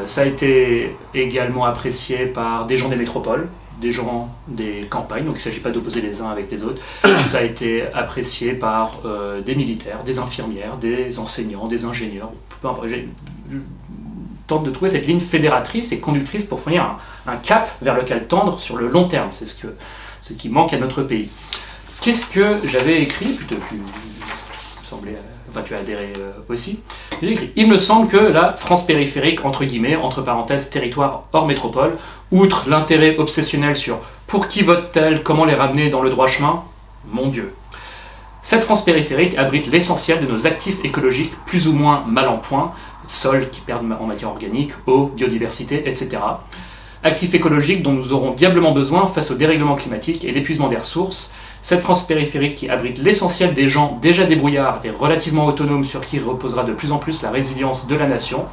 Ça a été également apprécié par des gens des métropoles, des gens des campagnes, donc il ne s'agit pas d'opposer les uns avec les autres. Ça a été apprécié par des militaires, des infirmières, des enseignants, des ingénieurs. Peu importe. Je tente de trouver cette ligne fédératrice et conductrice pour fournir un cap vers lequel tendre sur le long terme. C'est ce qui manque à notre pays. Qu'est-ce que j'avais écrit, plutôt que tu as adhéré aussi. J'ai écrit, il me semble que la France périphérique, entre guillemets, entre parenthèses, territoire hors métropole, outre l'intérêt obsessionnel sur pour qui vote-t-elle, comment les ramener dans le droit chemin, mon Dieu. Cette France périphérique abrite l'essentiel de nos actifs écologiques plus ou moins mal en point, sols qui perdent en matière organique, eau, biodiversité, etc. Actifs écologiques dont nous aurons diablement besoin face au dérèglement climatique et l'épuisement des ressources. Cette France périphérique qui abrite l'essentiel des gens déjà débrouillards et relativement autonomes sur qui reposera de plus en plus la résilience de la nation.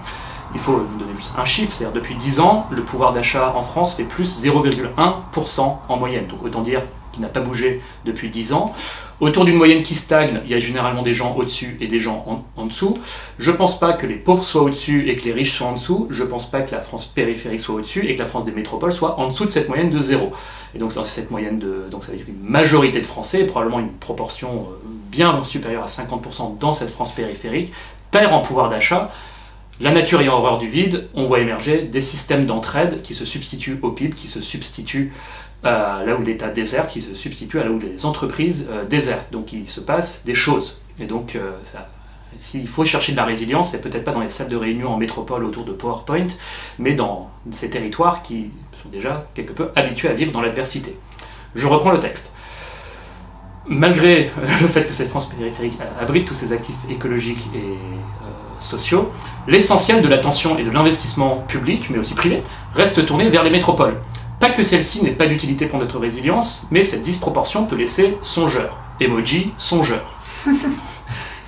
Il faut donner juste un chiffre, c'est-à-dire depuis 10 ans, le pouvoir d'achat en France fait plus 0,1% en moyenne. Donc autant dire qu'il n'a pas bougé depuis 10 ans. Autour d'une moyenne qui stagne, il y a généralement des gens au-dessus et des gens en dessous. Je ne pense pas que les pauvres soient au-dessus et que les riches soient en dessous. Je ne pense pas que la France périphérique soit au-dessus et que la France des métropoles soit en dessous de cette moyenne de 0. Et donc cette moyenne donc ça veut dire une majorité de Français, probablement une proportion bien supérieure à 50% dans cette France périphérique, perd en pouvoir d'achat. La nature ayant horreur du vide, on voit émerger des systèmes d'entraide qui se substituent au PIB, qui se substituent là où l'État déserte, qui se substitue à là où les entreprises désertent. Donc il se passe des choses. Et donc s'il faut chercher de la résilience, c'est peut-être pas dans les salles de réunion en métropole autour de PowerPoint, mais dans ces territoires qui sont déjà quelque peu habitués à vivre dans l'adversité. Je reprends le texte. Malgré le fait que cette France périphérique abrite tous ces actifs écologiques et sociaux, l'essentiel de l'attention et de l'investissement public, mais aussi privé, reste tourné vers les métropoles. Pas que celle-ci n'ait pas d'utilité pour notre résilience, mais cette disproportion peut laisser songeur. Emoji, songeur.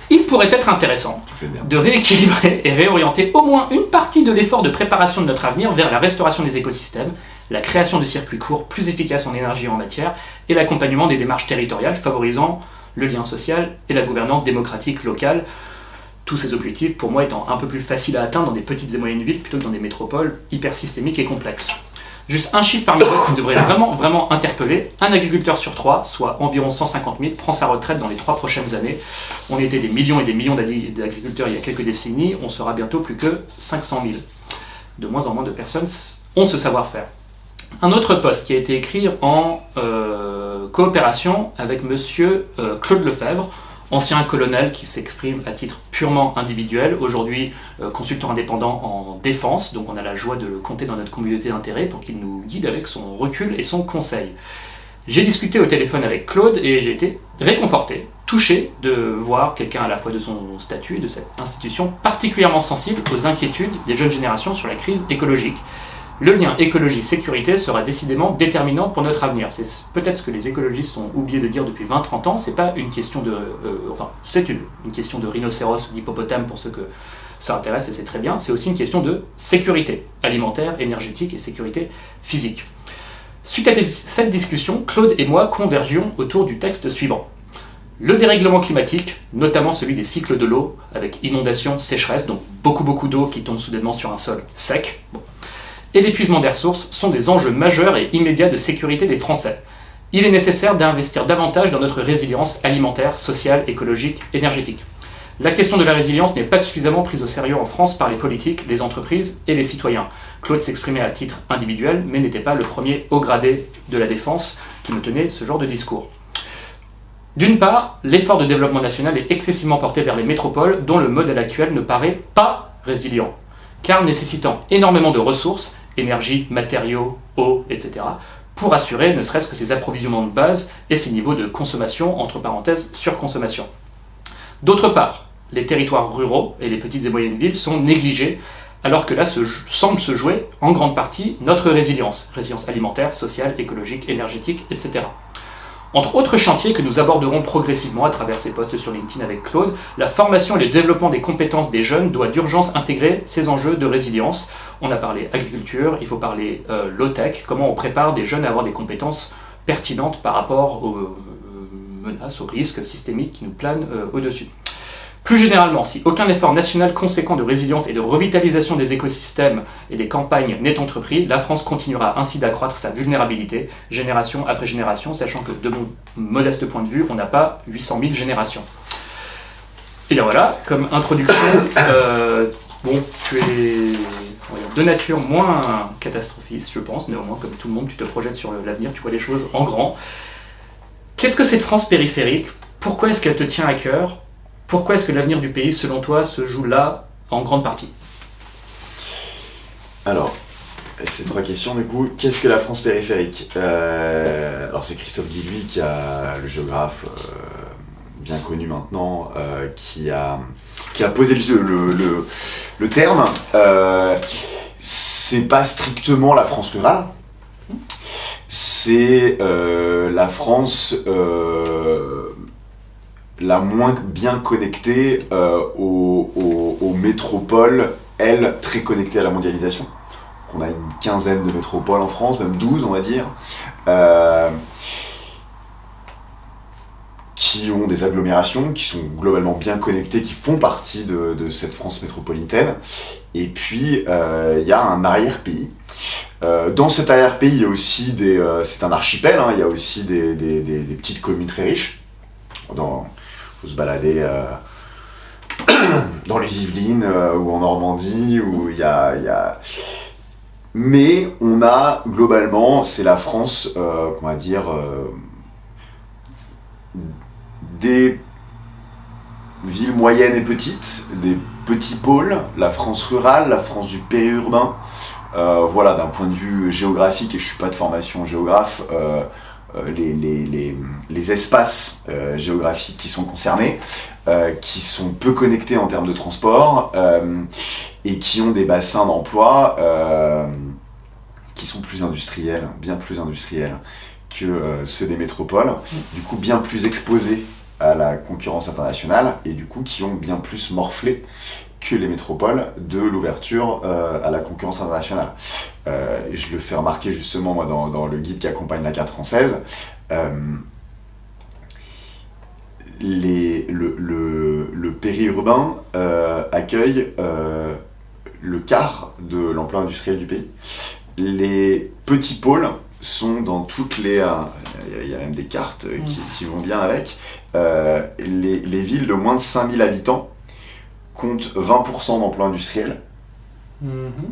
Il pourrait être intéressant de rééquilibrer et réorienter au moins une partie de l'effort de préparation de notre avenir vers la restauration des écosystèmes, la création de circuits courts plus efficaces en énergie et en matière, et l'accompagnement des démarches territoriales favorisant le lien social et la gouvernance démocratique locale. Tous ces objectifs, pour moi, étant un peu plus faciles à atteindre dans des petites et moyennes villes plutôt que dans des métropoles hyper systémiques et complexes. Juste un chiffre parmi d'autres qui devrait vraiment interpeller. Un agriculteur sur 3, soit environ 150 000, prend sa retraite dans les 3 prochaines années. On était des millions et des millions d'agriculteurs il y a quelques décennies, on sera bientôt plus que 500 000. De moins en moins de personnes ont ce savoir-faire. Un autre poste qui a été écrit en coopération avec monsieur Claude Lefebvre, ancien colonel qui s'exprime à titre purement individuel, aujourd'hui consultant indépendant en défense, donc on a la joie de le compter dans notre communauté d'intérêt pour qu'il nous guide avec son recul et son conseil. J'ai discuté au téléphone avec Claude et j'ai été réconforté, touché de voir quelqu'un à la fois de son statut et de cette institution particulièrement sensible aux inquiétudes des jeunes générations sur la crise écologique. Le lien écologie-sécurité sera décidément déterminant pour notre avenir. C'est peut-être ce que les écologistes ont oublié de dire depuis 20-30 ans. C'est pas une question de... c'est une question de rhinocéros ou d'hippopotame pour ceux que ça intéresse, et c'est très bien. C'est aussi une question de sécurité alimentaire, énergétique et sécurité physique. Suite à cette discussion, Claude et moi convergions autour du texte suivant. Le dérèglement climatique, notamment celui des cycles de l'eau, avec inondations, sécheresse, donc beaucoup d'eau qui tombe soudainement sur un sol sec, et l'épuisement des ressources sont des enjeux majeurs et immédiats de sécurité des Français. Il est nécessaire d'investir davantage dans notre résilience alimentaire, sociale, écologique, énergétique. La question de la résilience n'est pas suffisamment prise au sérieux en France par les politiques, les entreprises et les citoyens. Claude s'exprimait à titre individuel, mais n'était pas le premier haut gradé de la défense qui me tenait ce genre de discours. D'une part, l'effort de développement national est excessivement porté vers les métropoles, dont le modèle actuel ne paraît pas résilient, car nécessitant énormément de ressources, énergie, matériaux, eau, etc., pour assurer ne serait-ce que ses approvisionnements de base et ses niveaux de consommation, entre parenthèses, surconsommation. D'autre part, les territoires ruraux et les petites et moyennes villes sont négligés, alors que là semble se jouer en grande partie notre résilience alimentaire, sociale, écologique, énergétique, etc. Entre autres chantiers que nous aborderons progressivement à travers ces posts sur LinkedIn avec Claude, la formation et le développement des compétences des jeunes doit d'urgence intégrer ces enjeux de résilience. On a parlé agriculture, il faut parler low-tech, comment on prépare des jeunes à avoir des compétences pertinentes par rapport aux menaces, aux risques systémiques qui nous planent au-dessus. Plus généralement, si aucun effort national conséquent de résilience et de revitalisation des écosystèmes et des campagnes n'est entrepris, la France continuera ainsi d'accroître sa vulnérabilité, génération après génération, sachant que de mon modeste point de vue, on n'a pas 800 000 générations. Et bien voilà, comme introduction, tu es de nature moins catastrophiste, je pense, néanmoins, comme tout le monde, tu te projettes sur l'avenir, tu vois les choses en grand. Qu'est-ce que cette France périphérique ? Pourquoi est-ce qu'elle te tient à cœur ? Pourquoi est-ce que l'avenir du pays, selon toi, se joue là, en grande partie ? Alors, ces 3 questions, du coup. Qu'est-ce que la France périphérique ? Alors, c'est Christophe Guilluy, le géographe bien connu maintenant, qui a posé le terme. C'est pas strictement la France rurale. C'est la France... la moins bien connectée aux métropoles, elles, très connectées à la mondialisation. On a une 15aine de métropoles en France, même 12 on va dire, qui ont des agglomérations, qui sont globalement bien connectées, qui font partie de cette France métropolitaine. Et puis, il y a un arrière-pays. Dans cet arrière-pays, il y a aussi c'est un archipel, il y a aussi des petites communes très riches. Faut se balader dans les Yvelines ou en Normandie, où il y a... Mais on a globalement, c'est la France, on va dire, des villes moyennes et petites, des petits pôles, la France rurale, la France du périurbain. Voilà, d'un point de vue géographique, et je suis pas de formation géographe, les espaces géographiques qui sont concernés, qui sont peu connectés en termes de transport, et qui ont des bassins d'emploi qui sont plus industriels, bien plus industriels que ceux des métropoles, du coup bien plus exposés à la concurrence internationale, et du coup qui ont bien plus morflé que les métropoles de l'ouverture à la concurrence internationale. Je le fais remarquer justement moi dans le guide qui accompagne la carte française. Le périurbain accueille le quart de l'emploi industriel du pays. Les petits pôles sont dans toutes les... Il y a même des cartes qui vont bien avec. Les villes de moins de 5000 habitants compte 20% d'emplois industriels,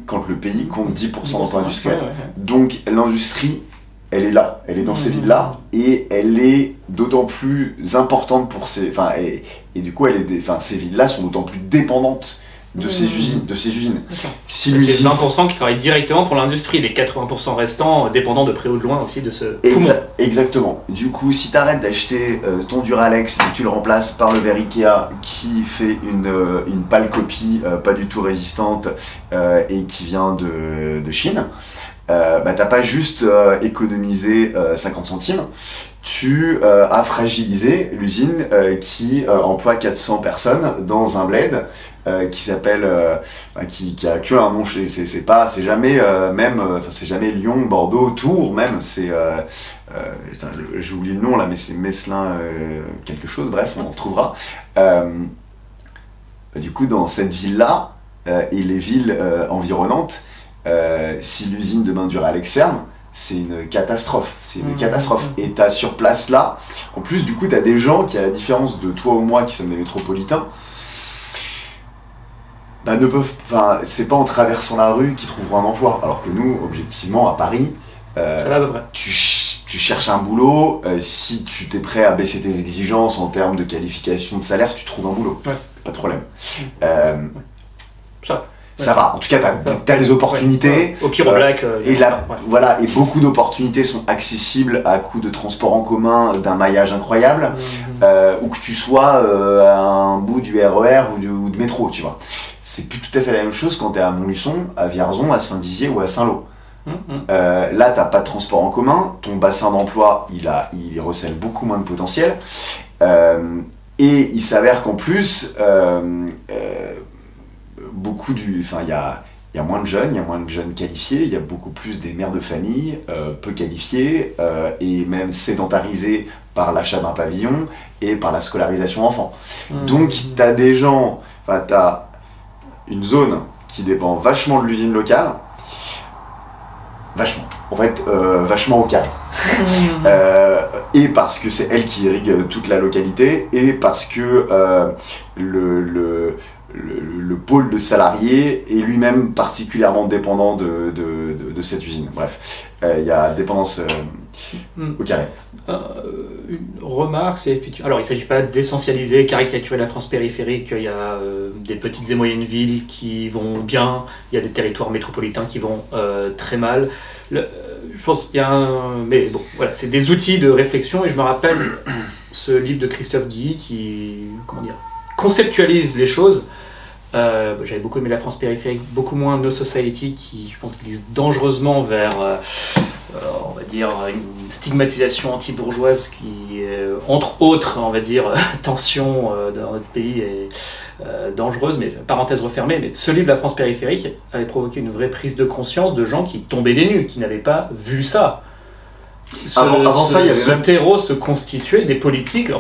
quand le pays compte 10% d'emplois industriels. Donc l'industrie, elle est là, elle est dans ces villes-là, et elle est d'autant plus importante pour ces... Et du coup, ces villes-là sont d'autant plus dépendantes de ces usines. Si c'est 20% qui travaillent directement pour l'industrie, les 80% restants dépendant de près ou de loin aussi de ce poumon. Exactement. Du coup, si tu arrêtes d'acheter ton Duralex et que tu le remplaces par le verre Ikea qui fait une pâle copie pas du tout résistante et qui vient de Chine, t'as pas juste économisé 50 centimes, tu as fragilisé l'usine qui emploie 400 personnes dans un bled qui s'appelle qui a que un nom, c'est jamais c'est jamais Lyon, Bordeaux, Tours même, c'est j'ai oublié le nom là, mais c'est Meslin quelque chose, bref, on retrouvera. Du coup, dans cette ville là et les villes environnantes, si l'usine demain Duralex ferme, c'est une catastrophe. Et t'as sur place là, en plus du coup t'as des gens qui, à la différence de toi ou moi qui sommes des métropolitains, c'est pas en traversant la rue qu'ils trouveront un emploi. Alors que nous, objectivement, à Paris, ça va à peu près. Tu cherches un boulot, si tu t'es prêt à baisser tes exigences en termes de qualification, de salaire, tu trouves un boulot. Ouais. Pas de problème. Ça va. En tout cas, t'as les opportunités. Au pire, au black. Voilà, et beaucoup d'opportunités sont accessibles à coût de transport en commun, d'un maillage incroyable, ou que tu sois à un bout du RER ou de métro, tu vois. C'est plus tout à fait la même chose quand t'es à Montluçon, à Vierzon, à Saint-Dizier ou à Saint-Lô. Là, t'as pas de transport en commun, ton bassin d'emploi, il recèle beaucoup moins de potentiel, et il s'avère qu'en plus, il y a moins de jeunes, il y a moins de jeunes qualifiés, il y a beaucoup plus des mères de famille peu qualifiées et même sédentarisées par l'achat d'un pavillon et par la scolarisation enfant. Donc t'as des gens, t'as une zone qui dépend vachement de l'usine locale, vachement au carré. Et parce que c'est elle qui irrigue toute la localité, et parce que le pôle de salariés est lui-même particulièrement dépendant de cette usine. Bref, il y a dépendance au carré. Une remarque, c'est effectivement... Alors, il ne s'agit pas d'essentialiser, caricaturer la France périphérique. Il y a des petites et moyennes villes qui vont bien, il y a des territoires métropolitains qui vont très mal. Je pense qu'il y a Mais bon, voilà, c'est des outils de réflexion, et je me rappelle ce livre de Christophe Guilly qui, conceptualise les choses. J'avais beaucoup aimé la France périphérique, beaucoup moins No Society, qui, je pense, glisse dangereusement vers, on va dire, une stigmatisation anti-bourgeoise qui, entre autres, on va dire, tension dans notre pays est dangereuse, mais parenthèse refermée. Mais ce livre, La France périphérique, avait provoqué une vraie prise de conscience de gens qui tombaient des nues, qui n'avaient pas vu ça. Avant ça, il y avait même... terreau se constituait des politiques,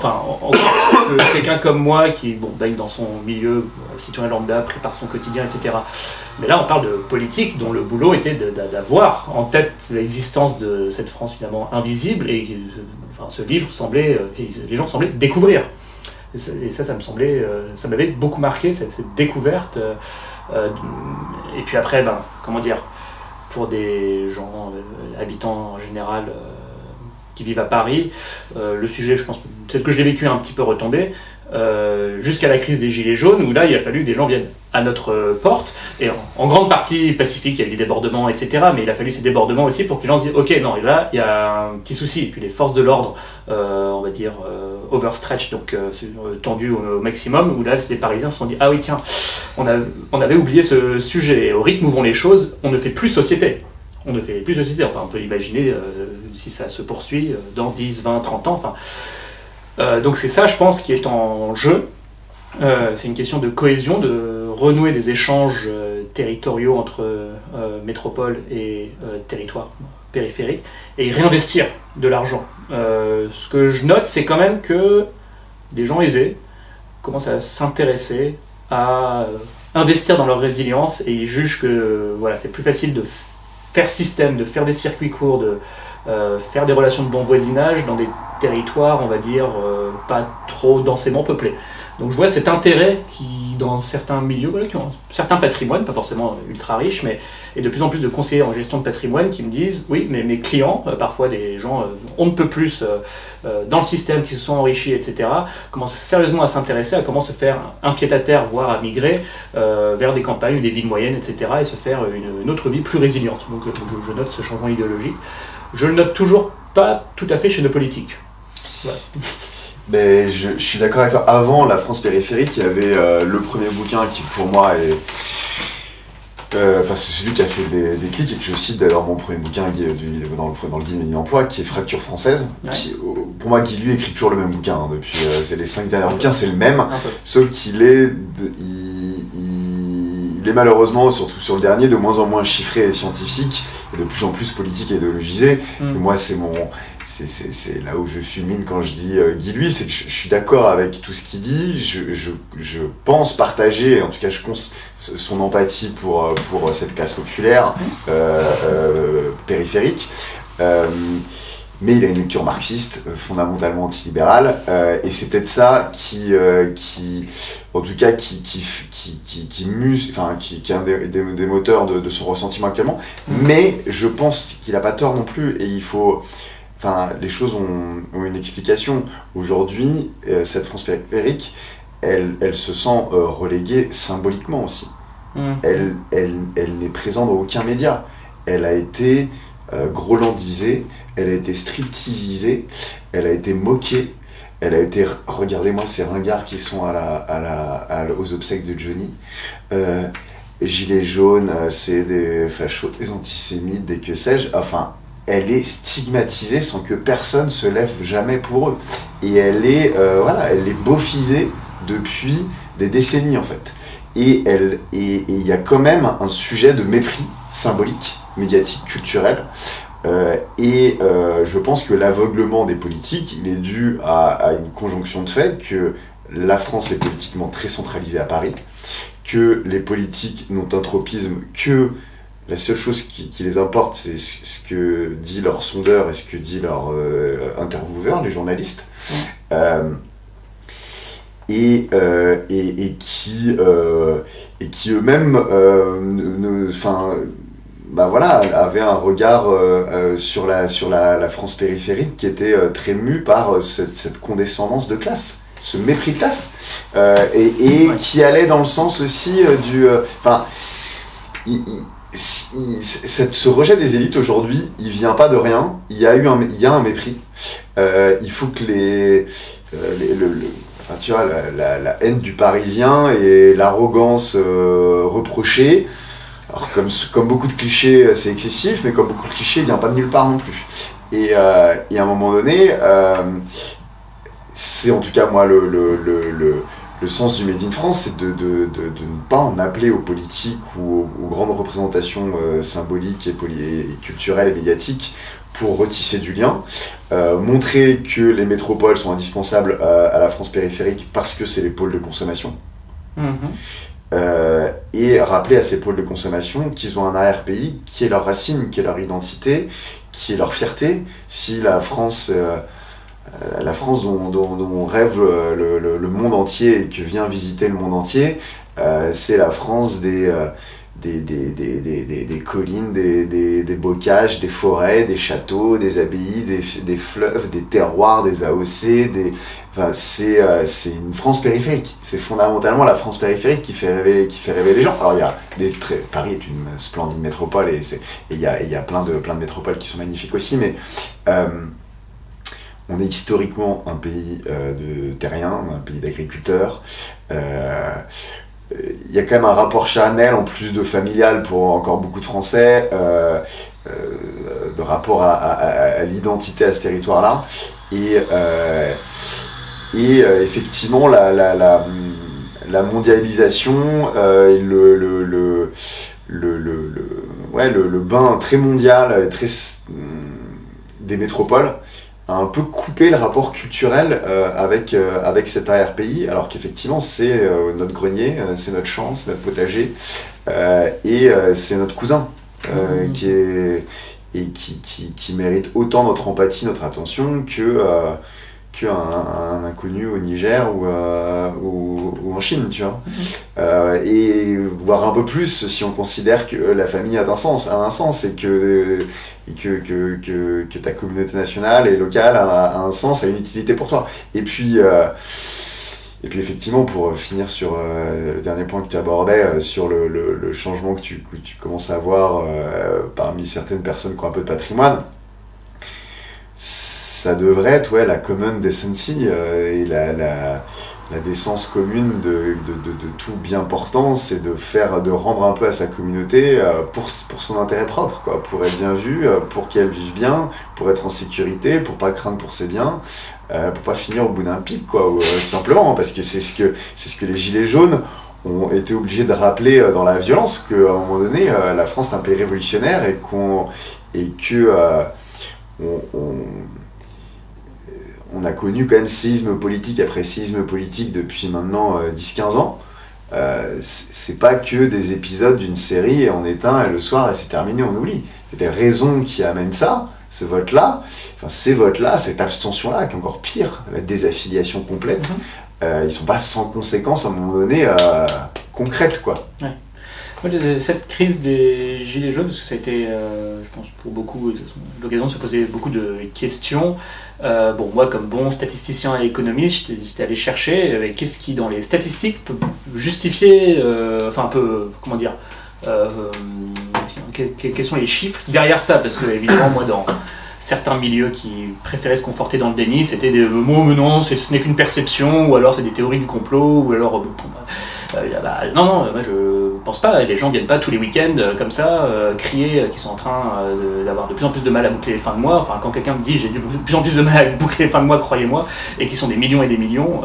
quelqu'un comme moi qui baigne dans son milieu citoyen lambda, prépare son quotidien, etc. Mais là, on parle de politique dont le boulot était d'avoir en tête l'existence de cette France finalement invisible, et ce livre les gens semblaient découvrir. Et ça ça m'avait beaucoup marqué, cette découverte. Et puis après, pour des gens habitants en général qui vivent à Paris. Le sujet, je pense, peut-être que je l'ai vécu un petit peu retombé, jusqu'à la crise des Gilets jaunes, où là, il a fallu que des gens viennent à notre porte, et en grande partie pacifique, il y a eu des débordements, etc., mais il a fallu ces débordements aussi pour que les gens se disent « Ok, non, et là, il y a un petit souci », et puis les forces de l'ordre, on va dire, overstretched, donc tendues au maximum, où là, les Parisiens se sont dit « Ah oui, tiens, on avait oublié ce sujet, et au rythme où vont les choses, on ne fait plus société ». On ne fait plus société, enfin on peut imaginer si ça se poursuit dans 10, 20, 30 ans, enfin... donc c'est ça, je pense, qui est en jeu. C'est une question de cohésion, de renouer des échanges territoriaux entre métropole et territoire périphérique, et réinvestir de l'argent. Ce que je note, c'est quand même que des gens aisés commencent à s'intéresser, à investir dans leur résilience, et ils jugent que voilà, c'est plus facile de faire système, de faire des circuits courts, de faire des relations de bon voisinage dans des territoires, on va dire, pas trop densément peuplés. Donc je vois cet intérêt qui, dans certains milieux, voilà, qui ont certains patrimoines, pas forcément ultra riches, mais et de plus en plus de conseillers en gestion de patrimoine qui me disent « Oui, mais mes clients, parfois des gens on ne peut plus dans le système, qui se sont enrichis, etc., commencent sérieusement à s'intéresser à comment se faire un pied-à-terre, voire à migrer vers des campagnes ou des villes moyennes, etc., et se faire une autre vie plus résiliente. » Donc je note ce changement idéologique. Je le note toujours pas tout à fait chez nos politiques. Voilà. Mais je suis d'accord avec toi. Avant la France périphérique, il y avait le premier bouquin qui pour moi est... c'est celui qui a fait des clics et que je cite d'ailleurs mon premier bouquin dans le guide Médine Emploi, qui est Fracture française. Ouais. Qui, pour moi, Guy lui écrit toujours le même bouquin. Hein, depuis c'est les 5 derniers bouquins, c'est le même. Sauf qu'il est... Il est malheureusement, surtout sur le dernier, de moins en moins chiffré et scientifique, et de plus en plus politique et idéologisé. Et moi, c'est là où je fulmine quand je dis Guy lui, c'est que je suis d'accord avec tout ce qu'il dit. Je pense partager, en tout cas, son empathie pour cette classe populaire périphérique. Mais il a une lecture marxiste, fondamentalement antilibérale, et c'est peut-être ça qui en tout cas, qui muse, enfin, qui est un des moteurs de son ressentiment actuellement. Mais je pense qu'il n'a pas tort non plus, et il faut... Enfin, les choses ont une explication. Aujourd'hui, cette France périphérique, elle se sent reléguée symboliquement aussi. Elle n'est présente dans aucun média. Elle a été grolandisée, elle a été stripteasisée, elle a été moquée, elle a été... Regardez-moi ces ringards qui sont aux obsèques de Johnny. Gilets jaunes, c'est des fachos, des antisémites, des que sais-je. Enfin, elle est stigmatisée sans que personne se lève jamais pour eux. Et elle est beaufisée depuis des décennies en fait. Et il y a quand même un sujet de mépris symbolique, médiatique, culturel. Je pense que l'aveuglement des politiques, il est dû à une conjonction de faits, que la France est politiquement très centralisée à Paris, que les politiques n'ont un tropisme que la seule chose qui les importe, c'est ce que dit leur sondeur et ce que dit leur intervieweur, les journalistes, et qui eux-mêmes avaient un regard sur la France périphérique qui était très mu par cette condescendance de classe, ce mépris de classe, qui allait dans le sens aussi ce rejet des élites aujourd'hui, il vient pas de rien. Il y a un mépris. Il faut que la haine du Parisien et l'arrogance reprochée. Alors comme beaucoup de clichés, c'est excessif, mais comme beaucoup de clichés, il vient pas de nulle part non plus. Et à un moment donné, c'est en tout cas moi le sens du Made in France, c'est de ne pas en appeler aux politiques ou aux grandes représentations symboliques et culturelles et médiatiques pour retisser du lien, montrer que les métropoles sont indispensables à la France périphérique parce que c'est les pôles de consommation. Et rappeler à ces pôles de consommation qu'ils ont un arrière-pays qui est leur racine, qui est leur identité, qui est leur fierté. Si la France dont rêve le monde entier et que vient visiter le monde entier, c'est la France des des collines, des bocages, des forêts, des châteaux, des abbayes, des fleuves, des terroirs, des AOC, c'est une France périphérique. C'est fondamentalement la France périphérique qui fait rêver les gens. Alors Paris est une splendide métropole et il y a plein de métropoles qui sont magnifiques aussi, mais on est historiquement un pays de terriens, un pays d'agriculteurs. Il y a quand même un rapport charnel, en plus de familial pour encore beaucoup de Français, de rapport à l'identité à ce territoire-là. Et effectivement, la mondialisation et le bain très mondial, des métropoles, a un peu coupé le rapport culturel avec cet arrière-pays, alors qu'effectivement c'est notre grenier, c'est notre champ, c'est notre potager, et c'est notre cousin qui mérite autant notre empathie, notre attention qu'un inconnu au Niger ou en Chine, tu vois. Et voir un peu plus si on considère que la famille a un sens et que ta communauté nationale et locale a un sens, a une utilité pour toi. Et puis effectivement, pour finir sur le dernier point que tu abordais, sur le changement que tu commences à voir parmi certaines personnes qui ont un peu de patrimoine, ça devrait être la common decency et la décence commune de tout bien portant, c'est de rendre un peu à sa communauté pour son intérêt propre, quoi, pour être bien vu, pour qu'elle vive bien, pour être en sécurité, pour pas craindre pour ses biens, pour pas finir au bout d'un pic, quoi, tout simplement, parce que c'est ce que les gilets jaunes ont été obligés de rappeler dans la violence, qu'à un moment donné, la France est un pays révolutionnaire et on a connu quand même séisme politique après séisme politique depuis maintenant 10-15 ans. C'est pas que des épisodes d'une série et on éteint et le soir et c'est terminé, on oublie. Les raisons qui amènent ça, ces votes-là, cette abstention-là, qui est encore pire, la désaffiliation complète, ils sont pas sans conséquences à un moment donné concrètes, quoi. Ouais. Moi, cette crise des gilets jaunes, parce que ça a été, je pense, pour beaucoup, l'occasion de se poser beaucoup de questions. Moi, comme bon statisticien et économiste, j'étais allé chercher qu'est-ce qui, dans les statistiques, peut justifier, quels sont les chiffres derrière ça, parce que, évidemment, moi, dans certains milieux qui préféraient se conforter dans le déni, c'était des mots, mais non, ce n'est qu'une perception, ou alors c'est des théories du complot, ou alors... moi je pense pas, les gens viennent pas tous les week-ends comme ça crier qu'ils sont en train d'avoir de plus en plus de mal à boucler les fins de mois. Enfin, quand quelqu'un me dit j'ai de plus en plus de mal à boucler les fins de mois, croyez-moi, et qui sont des millions et des millions,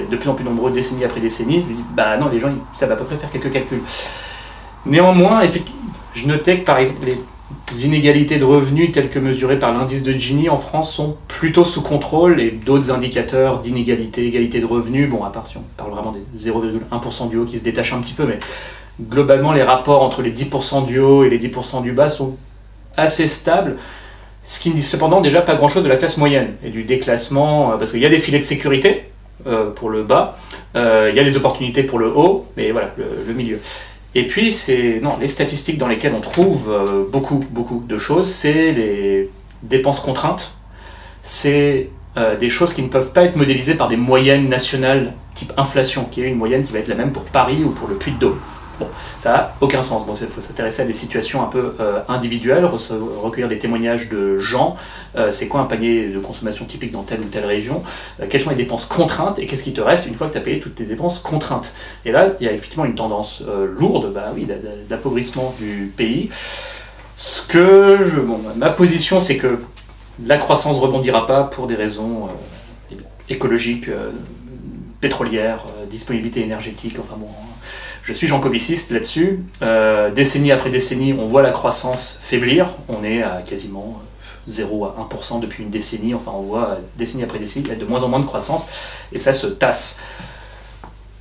de plus en plus nombreux décennie après décennie, je dis non, les gens ils savent à peu près faire quelques calculs. Néanmoins, je notais que par exemple les inégalités de revenus telles que mesurées par l'indice de Gini en France sont plutôt sous contrôle, et d'autres indicateurs d'inégalité, égalité de revenus, à part si on parle vraiment des 0,1% du haut qui se détachent un petit peu, mais globalement les rapports entre les 10% du haut et les 10% du bas sont assez stables, ce qui ne dit cependant déjà pas grand chose de la classe moyenne et du déclassement, parce qu'il y a des filets de sécurité pour le bas, il y a des opportunités pour le haut, mais voilà, le milieu. Et puis, les statistiques dans lesquelles on trouve beaucoup de choses, c'est les dépenses contraintes, c'est des choses qui ne peuvent pas être modélisées par des moyennes nationales type inflation, qui est une moyenne qui va être la même pour Paris ou pour le Puy-de-Dôme. Ça n'a aucun sens. Il faut s'intéresser à des situations un peu individuelles, recueillir des témoignages de gens. C'est quoi un panier de consommation typique dans telle ou telle région, quelles sont les dépenses contraintes et qu'est-ce qui te reste une fois que tu as payé toutes tes dépenses contraintes. Et là, il y a effectivement une tendance lourde d'appauvrissement du pays. Ma position, c'est que la croissance ne rebondira pas pour des raisons écologiques, pétrolières, disponibilité énergétique, je suis jankoviciste là-dessus. Décennie après décennie, on voit la croissance faiblir. On est à quasiment 0 à 1% depuis une décennie. On voit décennie après décennie, il y a de moins en moins de croissance et ça se tasse.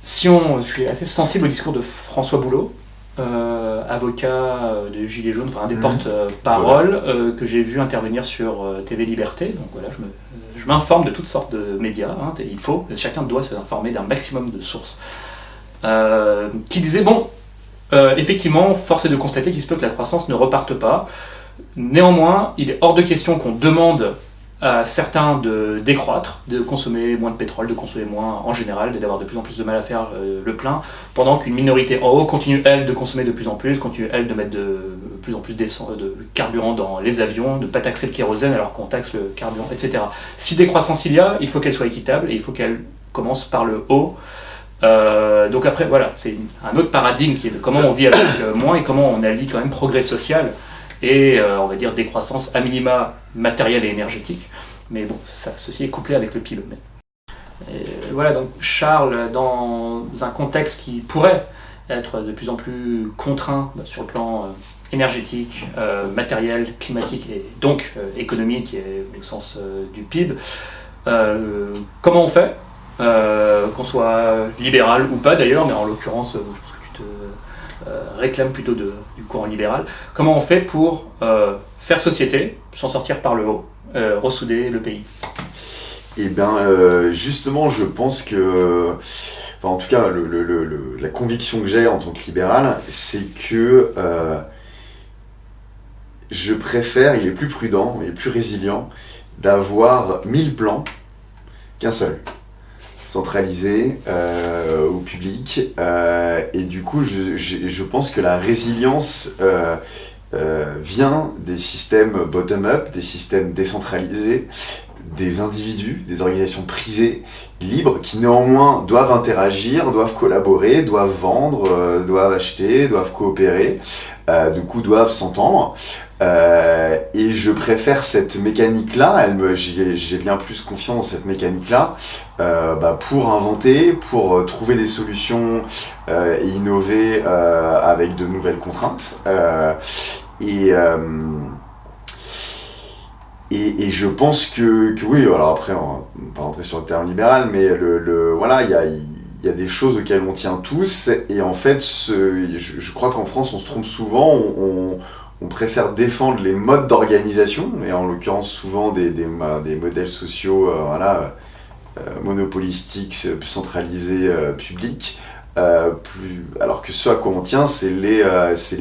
Je suis assez sensible au discours de François Boulot, avocat de Gilets jaunes, un des porte-paroles que j'ai vu intervenir sur TV Liberté. Donc voilà, je m'informe de toutes sortes de médias. Chacun doit s'informer d'un maximum de sources. Qui disait Effectivement, force est de constater qu'il se peut que la croissance ne reparte pas. Néanmoins, il est hors de question qu'on demande à certains de décroître, de consommer moins de pétrole, de consommer moins en général, d'avoir de plus en plus de mal à faire le plein, pendant qu'une minorité en haut continue, elle, de consommer de plus en plus, continue, elle, de mettre de plus en plus de carburant dans les avions, de ne pas taxer le kérosène alors qu'on taxe le carburant, etc. Si décroissance il y a, il faut qu'elle soit équitable et il faut qu'elle commence par le haut. Donc après, voilà, c'est un autre paradigme qui est de comment on vit avec moins et comment on allie quand même progrès social et on va dire décroissance à minima matérielle et énergétique. Mais bon, ceci est couplé avec le PIB. Et voilà, donc Charles, dans un contexte qui pourrait être de plus en plus contraint sur le plan énergétique, matériel, climatique et donc économique et au sens du PIB, comment on fait qu'on soit libéral ou pas d'ailleurs, mais en l'occurrence, je pense que tu te réclames plutôt du courant libéral. Comment on fait pour faire société, s'en sortir par le haut, ressouder le pays? Eh bien, justement, je pense que, enfin, en tout cas, la conviction que j'ai en tant que libéral, c'est que je préfère, il est plus prudent, il est plus résilient, d'avoir 1000 plans qu'un seul. Centralisé au public et du coup je pense que la résilience vient des systèmes bottom-up, des systèmes décentralisés, des individus, des organisations privées libres qui néanmoins doivent interagir, doivent collaborer, doivent vendre, doivent acheter, doivent coopérer, du coup doivent s'entendre. Et je préfère cette mécanique-là, j'ai bien plus confiance dans cette mécanique-là pour inventer, pour trouver des solutions et innover avec de nouvelles contraintes. Et je pense que oui, alors après on va pas rentrer sur le terme libéral, mais voilà, il y a des choses auxquelles on tient tous, et en fait je crois qu'en France on se trompe souvent, on préfère défendre les modes d'organisation, et en l'occurrence souvent des modèles sociaux monopolistiques, centralisés, publics, alors que ce à quoi on tient, c'est les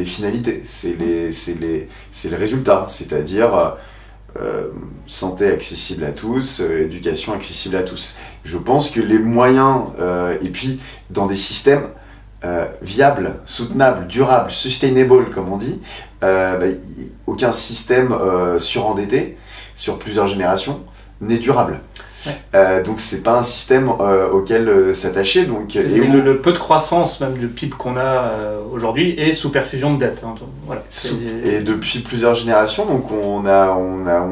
finalités, c'est le résultat, c'est-à-dire santé accessible à tous, éducation accessible à tous. Je pense que les moyens, et puis dans des systèmes viables, soutenables, durables, sustainable comme on dit, aucun système surendetté sur plusieurs générations n'est durable. Ouais. Donc c'est pas un système auquel s'attacher. Donc, le peu de croissance même du PIB qu'on a aujourd'hui est sous perfusion de dette. Hein, donc, voilà. Et depuis plusieurs générations, donc on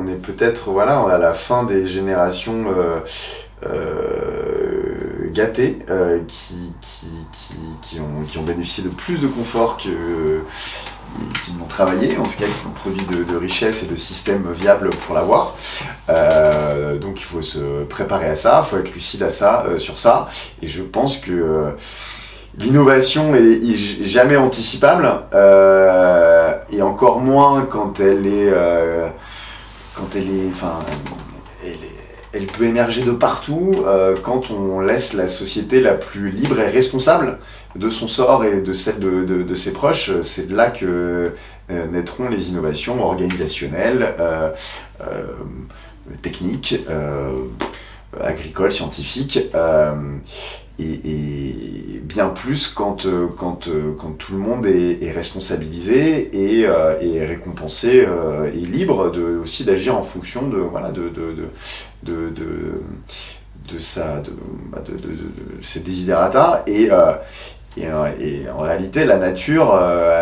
est peut-être à la fin des générations gâtés qui ont bénéficié de plus de confort qui n'ont travaillé, en tout cas qui ont produit de richesses et de systèmes viables pour l'avoir. Donc il faut se préparer à ça, il faut être lucide sur ça. Et je pense que l'innovation est jamais anticipable, et encore moins quand elle peut émerger de partout quand on laisse la société la plus libre et responsable de son sort et de celle de ses proches. C'est de là que naîtront les innovations organisationnelles, techniques, agricoles, scientifiques, et bien plus quand tout le monde est responsabilisé et récompensé et libre aussi d'agir en fonction de ses desiderata, et en réalité la nature,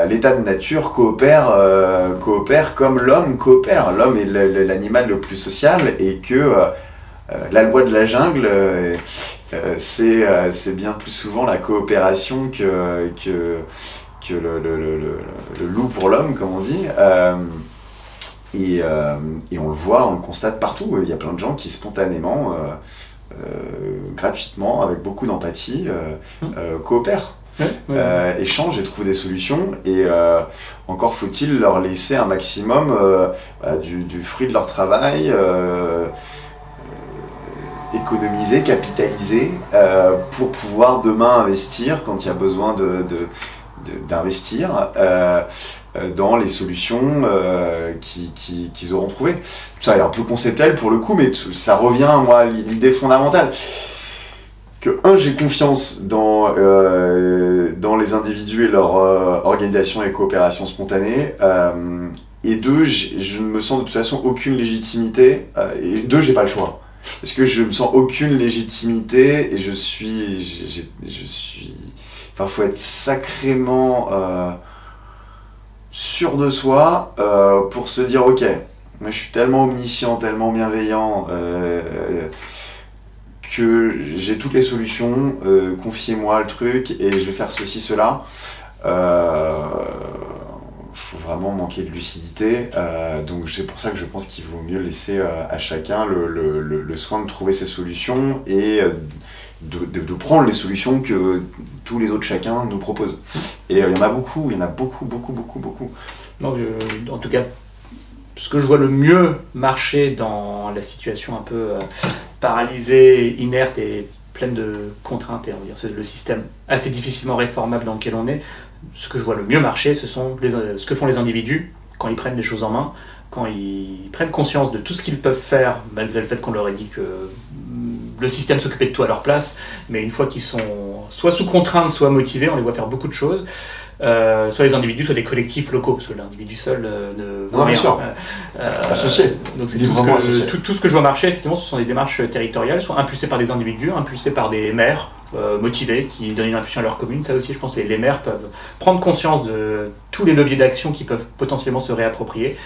l'état de nature coopère comme l'homme coopère. L'homme est l'animal le plus social, et que la loi de la jungle, c'est bien plus souvent la coopération que le loup pour l'homme, comme on dit. Et on le voit, on le constate partout. Il y a plein de gens qui spontanément, gratuitement, avec beaucoup d'empathie, coopèrent, échangent et trouvent des solutions. Et encore faut-il leur laisser un maximum du fruit de leur travail, économiser, capitaliser, pour pouvoir demain investir quand il y a besoin d'investir dans les solutions qu'ils auront trouvées. Ça est un peu conceptuel pour le coup, mais ça revient, moi, l'idée fondamentale. Que, j'ai confiance dans les individus et leur organisation et coopération spontanée. Et deux, je ne me sens de toute façon aucune légitimité. Et deux, j'ai pas le choix. Parce que je me sens aucune légitimité et je suis... Enfin, faut être sacrément sûr de soi pour se dire, ok, moi je suis tellement omniscient, tellement bienveillant, que j'ai toutes les solutions, confiez-moi le truc et je vais faire ceci, cela. Faut vraiment manquer de lucidité, donc c'est pour ça que je pense qu'il vaut mieux laisser à chacun le soin de trouver ses solutions et de prendre les solutions que tous les autres chacun nous proposent. Et il y en a beaucoup. Donc en tout cas, ce que je vois le mieux marcher dans la situation un peu paralysée, inerte et pleine de contraintes, et on va dire le système assez difficilement réformable dans lequel on est, ce que je vois le mieux marcher, ce sont ce que font les individus quand ils prennent les choses en main, quand ils prennent conscience de tout ce qu'ils peuvent faire, malgré le fait qu'on leur ait dit que le système s'occupait de tout à leur place, mais une fois qu'ils sont soit sous contrainte, soit motivés, on les voit faire beaucoup de choses. Soit les individus, soit des collectifs locaux, parce que l'individu seul ne vaut rien. Associé. Donc c'est tout ce que je vois marcher, effectivement, ce sont des démarches territoriales, soit impulsées par des individus, impulsées par des maires motivés, qui donnent une impulsion à leur commune. Ça aussi, je pense que les maires peuvent prendre conscience de tous les leviers d'action qui peuvent potentiellement se réapproprier.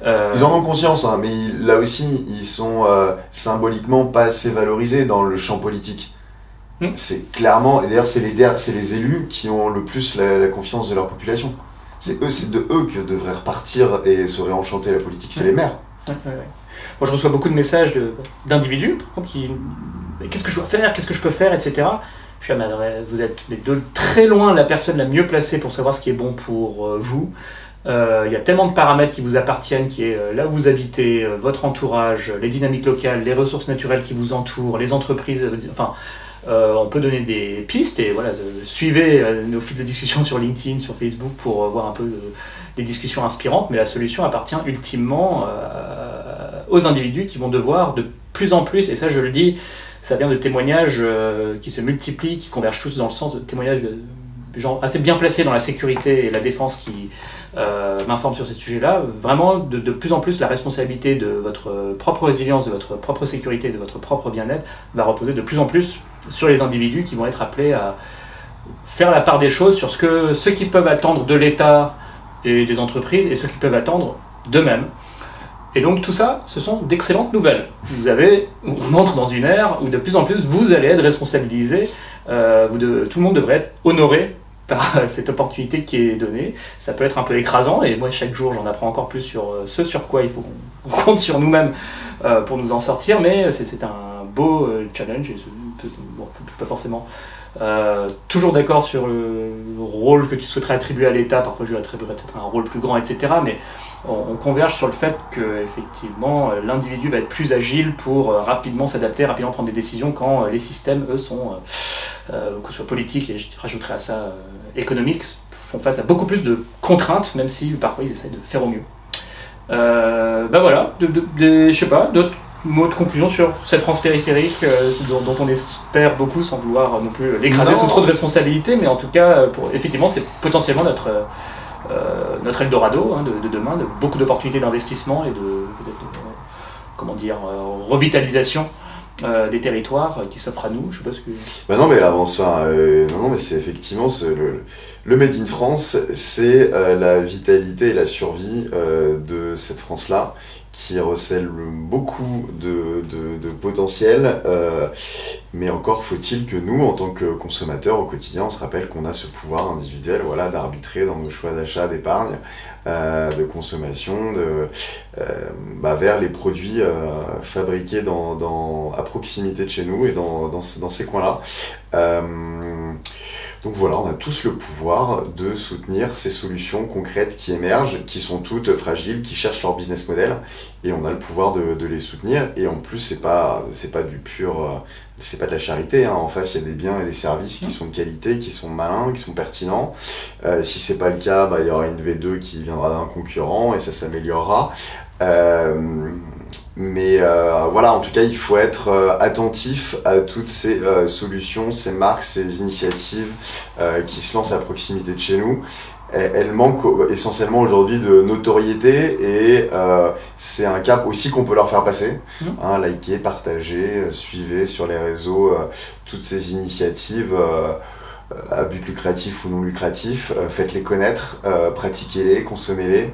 Ils en ont conscience, hein, mais là aussi, ils sont symboliquement pas assez valorisés dans le champ politique. C'est clairement, et d'ailleurs c'est les élus qui ont le plus la confiance de leur population. C'est de eux que devrait repartir et se réenchanter la politique, c'est les maires. Ouais. Moi je reçois beaucoup de messages d'individus, par contre, qui qu'est-ce que je dois faire, qu'est-ce que je peux faire, etc. Je suis vous êtes de très loin la personne la mieux placée pour savoir ce qui est bon pour vous. Il y a tellement de paramètres qui vous appartiennent, qui est là où vous habitez, votre entourage, les dynamiques locales, les ressources naturelles qui vous entourent, les entreprises, enfin... on peut donner des pistes et voilà, suivez nos fils de discussion sur LinkedIn, sur Facebook pour voir un peu des discussions inspirantes, mais la solution appartient ultimement aux individus qui vont devoir de plus en plus, et ça je le dis, ça vient de témoignages qui se multiplient, qui convergent tous dans le sens de témoignages de gens assez bien placés dans la sécurité et la défense qui m'informent sur ces sujets-là. Vraiment, de plus en plus, la responsabilité de votre propre résilience, de votre propre sécurité, de votre propre bien-être va reposer de plus en plus sur les individus qui vont être appelés à faire la part des choses sur ce qu'ils peuvent attendre de l'État et des entreprises et ce qu'ils peuvent attendre d'eux-mêmes. Et donc tout ça, ce sont d'excellentes nouvelles. On entre dans une ère où de plus en plus vous allez être responsabilisés, tout le monde devrait être honoré par cette opportunité qui est donnée. Ça peut être un peu écrasant et moi chaque jour j'en apprends encore plus sur ce sur quoi il faut qu'on compte sur nous-mêmes pour nous en sortir, mais c'est un beau challenge et je suis pas forcément toujours d'accord sur le rôle que tu souhaiterais attribuer à l'État. Parfois je lui attribuerais peut-être un rôle plus grand, etc. Mais on converge sur le fait que effectivement l'individu va être plus agile pour rapidement s'adapter, rapidement prendre des décisions quand les systèmes, eux, sont, que ce soit politiques et je rajouterais à ça économiques, font face à beaucoup plus de contraintes, même si parfois ils essayent de faire au mieux. Voilà, je sais pas, d'autres mots de conclusion sur cette France périphérique dont on espère beaucoup sans vouloir non plus l'écraser sous trop de responsabilités, mais en tout cas, effectivement, c'est potentiellement notre Eldorado de demain, de beaucoup d'opportunités d'investissement et de revitalisation des territoires qui s'offrent à nous. Je sais pas ce que... non mais avant ça, mais c'est effectivement le Made in France, c'est la vitalité et la survie de cette France-là, qui recèle beaucoup de potentiel, mais encore faut-il que nous, en tant que consommateurs au quotidien, on se rappelle qu'on a ce pouvoir individuel, voilà, d'arbitrer dans nos choix d'achat, d'épargne, de consommation, vers les produits fabriqués à proximité de chez nous et dans ces coins-là. Donc voilà, on a tous le pouvoir de soutenir ces solutions concrètes qui émergent, qui sont toutes fragiles, qui cherchent leur business model, et on a le pouvoir de les soutenir. Et en plus, c'est pas du pur, c'est pas de la charité, hein. En face, il y a des biens et des services qui sont de qualité, qui sont malins, qui sont pertinents. Si c'est pas le cas, il y aura une V2 qui viendra d'un concurrent et ça s'améliorera. Mais voilà, en tout cas, il faut être attentif à toutes ces solutions, ces marques, ces initiatives qui se lancent à proximité de chez nous. Elles manquent essentiellement aujourd'hui de notoriété et c'est un cap aussi qu'on peut leur faire passer. Hein, likez, partagez, suivez sur les réseaux toutes ces initiatives à but lucratif ou non lucratif. Faites-les connaître, pratiquez-les, consommez-les.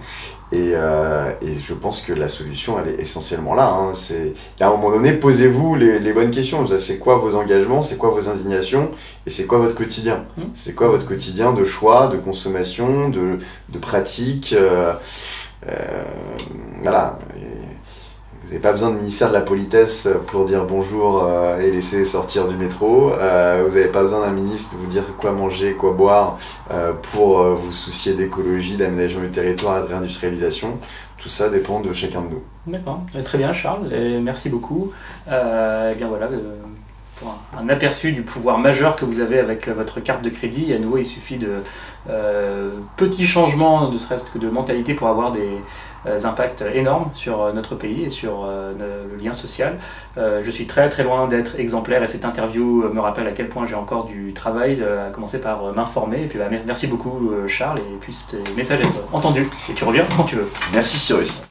Et je pense que la solution, elle est essentiellement là. Hein. À un moment donné, posez-vous les bonnes questions. C'est quoi vos engagements, c'est quoi vos indignations et c'est quoi votre quotidien. C'est quoi votre quotidien de choix, de consommation, de pratique. Voilà. Vous n'avez pas besoin de ministère de la politesse pour dire bonjour et laisser sortir du métro. Vous n'avez pas besoin d'un ministre pour vous dire quoi manger, quoi boire, pour vous soucier d'écologie, d'aménagement du territoire et de réindustrialisation. Tout ça dépend de chacun de nous. D'accord, très bien Charles, et merci beaucoup. Eh bien voilà, pour un aperçu du pouvoir majeur que vous avez avec votre carte de crédit. À nouveau, il suffit de petits changements, ne serait-ce que de mentalité, pour avoir des impacts énormes sur notre pays et sur le lien social. Je suis très très loin d'être exemplaire et cette interview me rappelle à quel point j'ai encore du travail, à commencer par m'informer. Et puis merci beaucoup Charles, et puis ce message est entendu et tu reviens quand tu veux. Merci Cyrus.